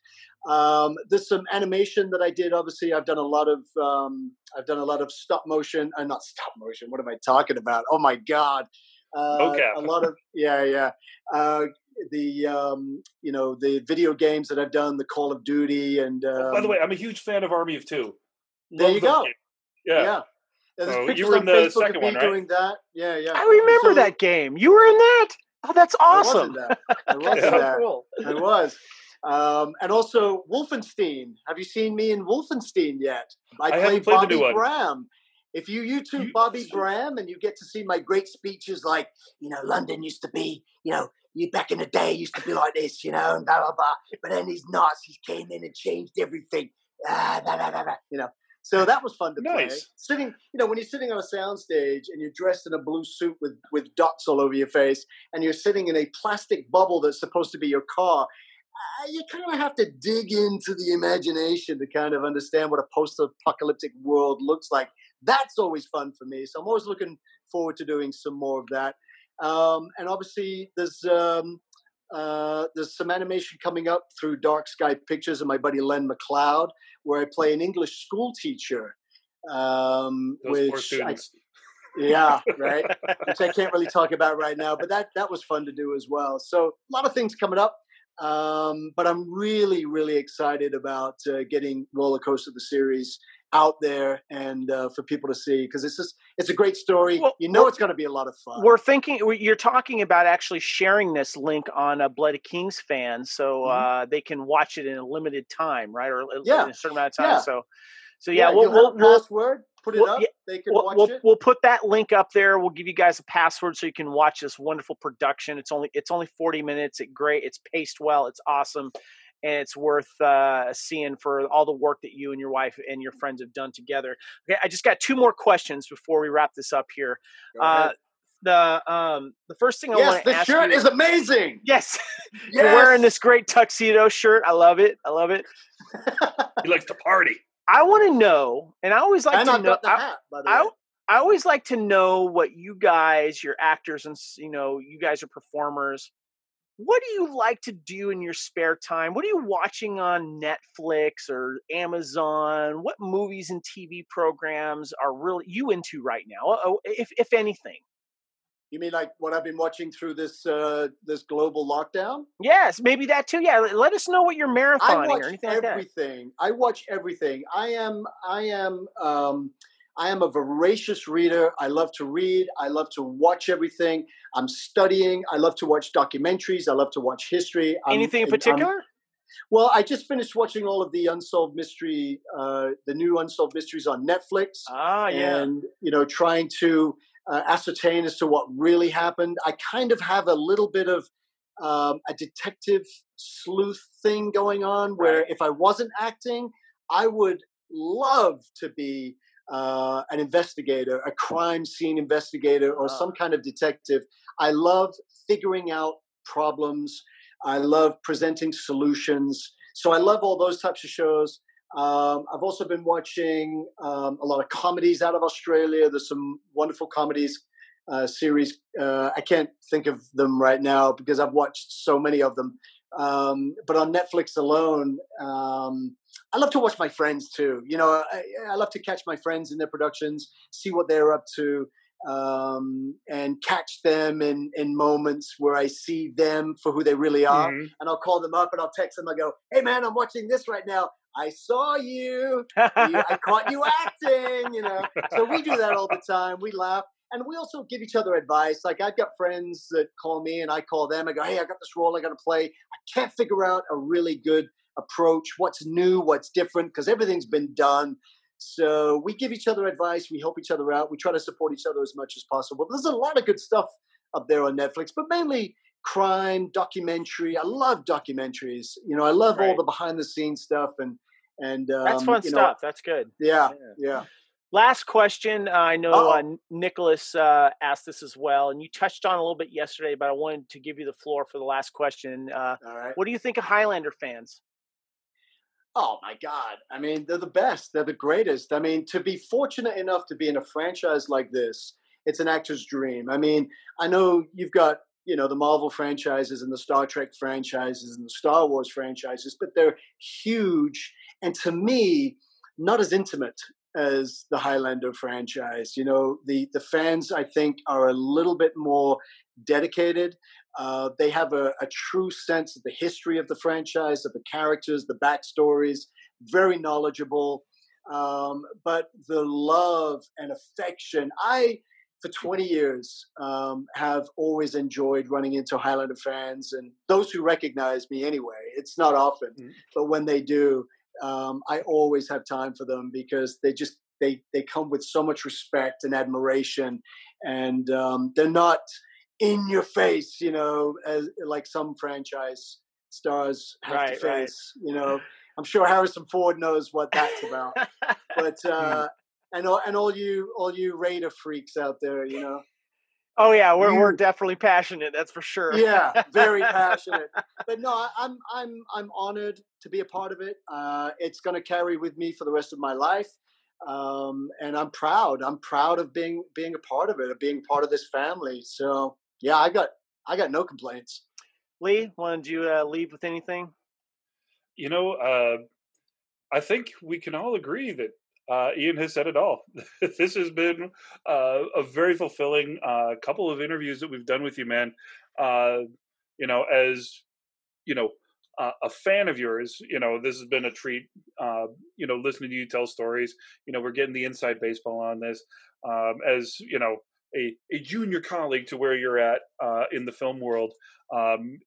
There's some animation that I did. Obviously, I've done a lot of stop motion. Not stop motion. What am I talking about? Oh my God! A lot of the video games that I've done, the Call of Duty, and by the way, I'm a huge fan of Army of Two. There you go. Yeah. There's Oh, pictures you were on in the Facebook second of me one, right? doing that. Yeah, yeah. I remember that game. You were in that? Oh, that's awesome. I was That's in so that. cool. I was. And also Wolfenstein. Have you seen me in Wolfenstein yet? I haven't played played the Bobby new one. Graham. If you YouTube Bobby Graham and you get to see my great speeches like, London used to be, you back in the day used to be like this, and blah, blah, blah. But then these Nazis came in and changed everything. Blah, blah, blah, blah, So that was fun to play. Sitting, when you're sitting on a soundstage and you're dressed in a blue suit with dots all over your face and you're sitting in a plastic bubble that's supposed to be your car, you kind of have to dig into the imagination to kind of understand what a post-apocalyptic world looks like. That's always fun for me. So I'm always looking forward to doing some more of that. And obviously there's some animation coming up through Dark Sky Pictures and my buddy Len McLeod, where I play an English school teacher. Those poor students. Yeah, right. Which I can't really talk about right now, but that was fun to do as well. So a lot of things coming up. But I'm really, really excited about getting Rollercoaster the series out there and for people to see, because it's a great story. Well, it's going to be a lot of fun. You're talking about actually sharing this link on Bloody Kings fans, so they can watch it in a limited time, right? Or in a certain amount of time. Yeah. So yeah, we'll password. Put it up. They can watch it. We'll put that link up there. We'll give you guys a password so you can watch this wonderful production. It's only 40 minutes. It's great. It's paced well. It's awesome, and it's worth seeing for all the work that you and your wife and your friends have done together. Okay, I just got 2 more questions before we wrap this up here. The first thing I want to ask you. Yes, the shirt is amazing. Yes. You're wearing this great tuxedo shirt. I love it. He likes to party. I want to know, and I always like to know. Got the hat, by the way. I always like to know what you guys, your actors, and you guys are performers. What do you like to do in your spare time? What are you watching on Netflix or Amazon? What movies and TV programs are really you into right now, if anything? You mean like what I've been watching through this global lockdown? Yes, maybe that too. Yeah, let us know what you're marathoning or anything like that. I watch everything. I am a voracious reader. I love to read. I love to watch everything. I'm studying. I love to watch documentaries. I love to watch history. Anything in particular? Well, I just finished watching all of the unsolved mystery, the new unsolved mysteries on Netflix. And trying to ascertain as to what really happened. I kind of have a little bit of a detective sleuth thing going on, where if I wasn't acting, I would love to be an investigator, a crime scene investigator, or some kind of detective. I love figuring out problems. I love presenting solutions. So I love all those types of shows. I've also been watching a lot of comedies out of Australia. There's some wonderful comedies series. I can't think of them right now because I've watched so many of them. But on Netflix alone, I love to watch my friends too. I love to catch my friends in their productions, see what they're up to, and catch them in moments where I see them for who they really are. Mm-hmm. And I'll call them up and I'll text them. I go, "Hey man, I'm watching this right now. I saw you. I caught you acting." So we do that all the time. We laugh. And we also give each other advice. Like I've got friends that call me and I call them. I go, "Hey, I got this role I got to play. I can't figure out a really good approach. What's new? What's different? Because everything's been done." So we give each other advice. We help each other out. We try to support each other as much as possible. There's a lot of good stuff up there on Netflix, but mainly crime, documentary. I love documentaries. I love all the behind the scenes stuff and that's fun stuff. That's good. Yeah. Last question. I know Nicholas asked this as well, and you touched on a little bit yesterday, but I wanted to give you the floor for the last question. All right. What do you think of Highlander fans? Oh, my God. I mean, they're the best. They're the greatest. I mean, to be fortunate enough to be in a franchise like this, it's an actor's dream. I mean, I know you've got, the Marvel franchises and the Star Trek franchises and the Star Wars franchises, but they're huge. And to me, not as intimate as the Highlander franchise. The fans, I think, are a little bit more dedicated. They have a true sense of the history of the franchise, of the characters, the backstories, very knowledgeable. But the love and affection, for 20 years, have always enjoyed running into Highlander fans and those who recognize me anyway. It's not often, but when they do, I always have time for them because they come with so much respect and admiration, and they're not in your face, as like some franchise stars have to face. I'm sure Harrison Ford knows what that's about. But and all you Raider freaks out there, Oh yeah, we're definitely passionate. That's for sure. Yeah, very passionate. But no, I'm honored to be a part of it. It's going to carry with me for the rest of my life, and I'm proud. I'm proud of being a part of it, of being part of this family. So yeah, I got no complaints. Lee, wanted you leave with anything? I think we can all agree that Ian has said it all. This has been a very fulfilling couple of interviews that we've done with you, man. As a fan of yours, this has been a treat. Listening to you tell stories. We're getting the inside baseball on this. As a junior colleague to where you're at in the film world,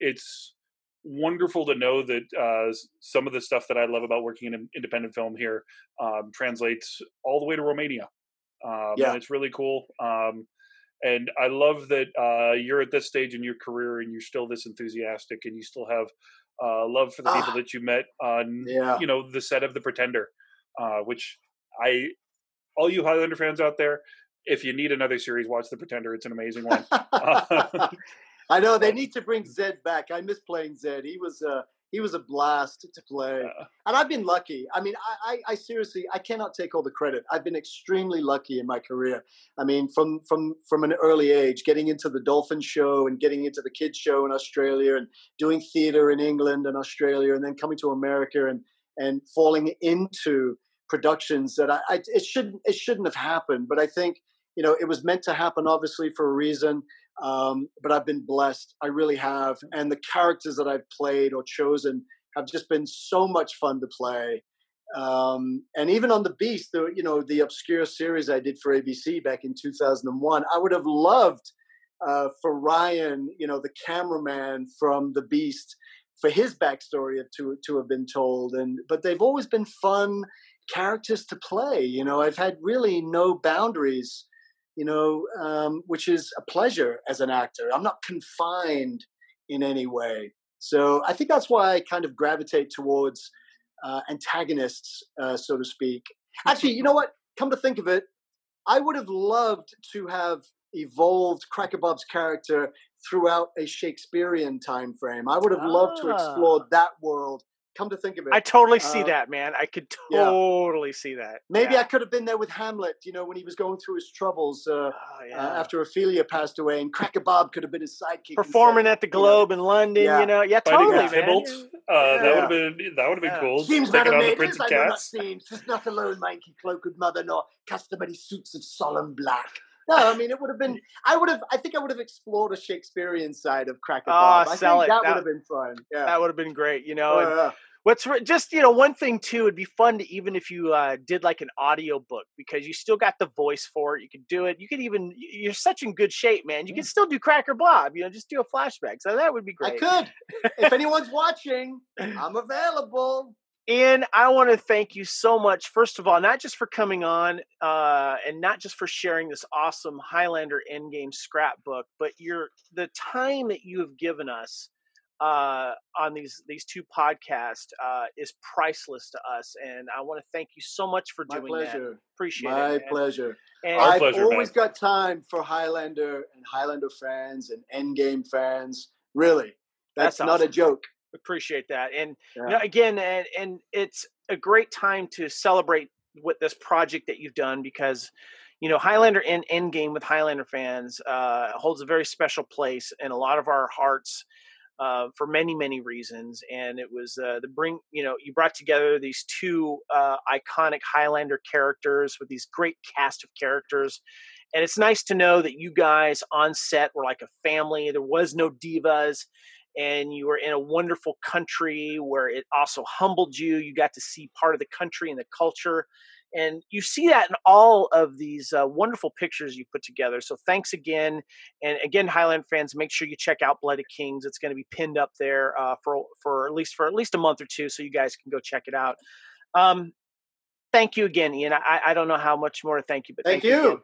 it's wonderful to know that some of the stuff that I love about working in independent film here translates all the way to Romania. And it's really cool. And I love that you're at this stage in your career and you're still this enthusiastic and you still have love for the people that you met on, the set of The Pretender, which all you Highlander fans out there, if you need another series, watch The Pretender. It's an amazing one. I know they need to bring Zed back. I miss playing Zed. He was a blast to play, and I've been lucky. I mean, I seriously, I cannot take all the credit. I've been extremely lucky in my career. I mean, from an early age, getting into the Dolphin show and getting into the kids show in Australia, and doing theater in England and Australia, and then coming to America and falling into productions that it shouldn't have happened. But I think it was meant to happen, obviously, for a reason. But I've been blessed. I really have. And the characters that I've played or chosen have just been so much fun to play. And even on The Beast, the obscure series I did for ABC back in 2001, I would have loved for Ryan, the cameraman from The Beast, for his backstory to have been told. But they've always been fun characters to play. I've had really no boundaries, which is a pleasure as an actor. I'm not confined in any way. So I think that's why I kind of gravitate towards antagonists, so to speak. Actually, you know what? Come to think of it, I would have loved to have evolved Cracker Bob's character throughout a Shakespearean time frame. I would have loved to explore that world. Come to think of it, I totally see that, man. I could totally see that. Maybe I could have been there with Hamlet, when he was going through his troubles after Ophelia passed away, and Cracker Bob could have been his sidekick, performing at the Globe in London. Totally, man. That would have been cool. Seems better made. I know not seems. 'Tis not alone, my cloaked mother, nor customary suits of solemn black. No, I mean, it would have been. I think I would have explored a Shakespearean side of Cracker Bob. I think that would have been fun. Yeah, that would have been great. What's just one thing too, it'd be fun to, even if you did like an audio book, because you still got the voice for it. You could do it. You could even, you're such in good shape, man. You can still do Cracker Bob. Just do a flashback. So that would be great. I could. If anyone's watching, I'm available. Ian, I want to thank you so much, first of all, not just for coming on and not just for sharing this awesome Highlander Endgame scrapbook, but the time that you have given us on these two podcasts is priceless to us. And I want to thank you so much for doing that. Appreciate it. My pleasure. And I've always got time for Highlander and Highlander fans and Endgame fans. Really. That's not awesome. A joke. Appreciate that. And again, and it's a great time to celebrate with this project that you've done, because Highlander Endgame with Highlander fans holds a very special place in a lot of our hearts for many, many reasons. And it was you brought together these two iconic Highlander characters with these great cast of characters. And it's nice to know that you guys on set were like a family. There was no divas. And you were in a wonderful country where it also humbled you. You got to see part of the country and the culture. And you see that in all of these wonderful pictures you put together. So thanks again. And again, Highlander fans, make sure you check out Blood of Kings. It's going to be pinned up there for at least a month or two, so you guys can go check it out. Thank you again, Ian. I don't know how much more to thank you, but thank you again.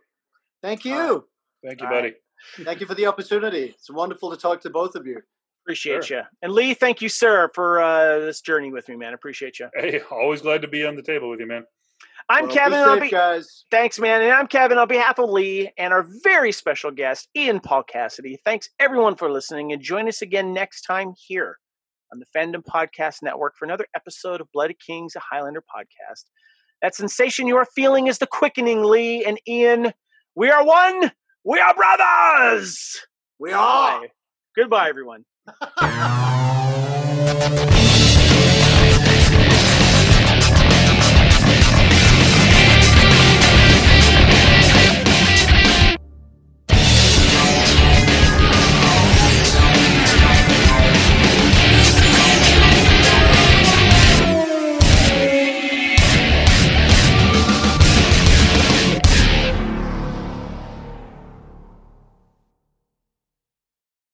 Thank you. Thank you, buddy. Thank you for the opportunity. It's wonderful to talk to both of you. Appreciate you. And Lee, thank you, sir, for this journey with me, man. Appreciate you. Hey, always glad to be on the table with you, man. I'm Kevin. Be safe, guys. Thanks, man. And I'm Kevin on behalf of Lee and our very special guest, Ian Paul Cassidy. Thanks, everyone, for listening. And join us again next time here on the Fandom Podcast Network for another episode of Blood of Kings, a Highlander podcast. That sensation you are feeling is the quickening, Lee and Ian. We are one. We are brothers. We are. Goodbye, everyone.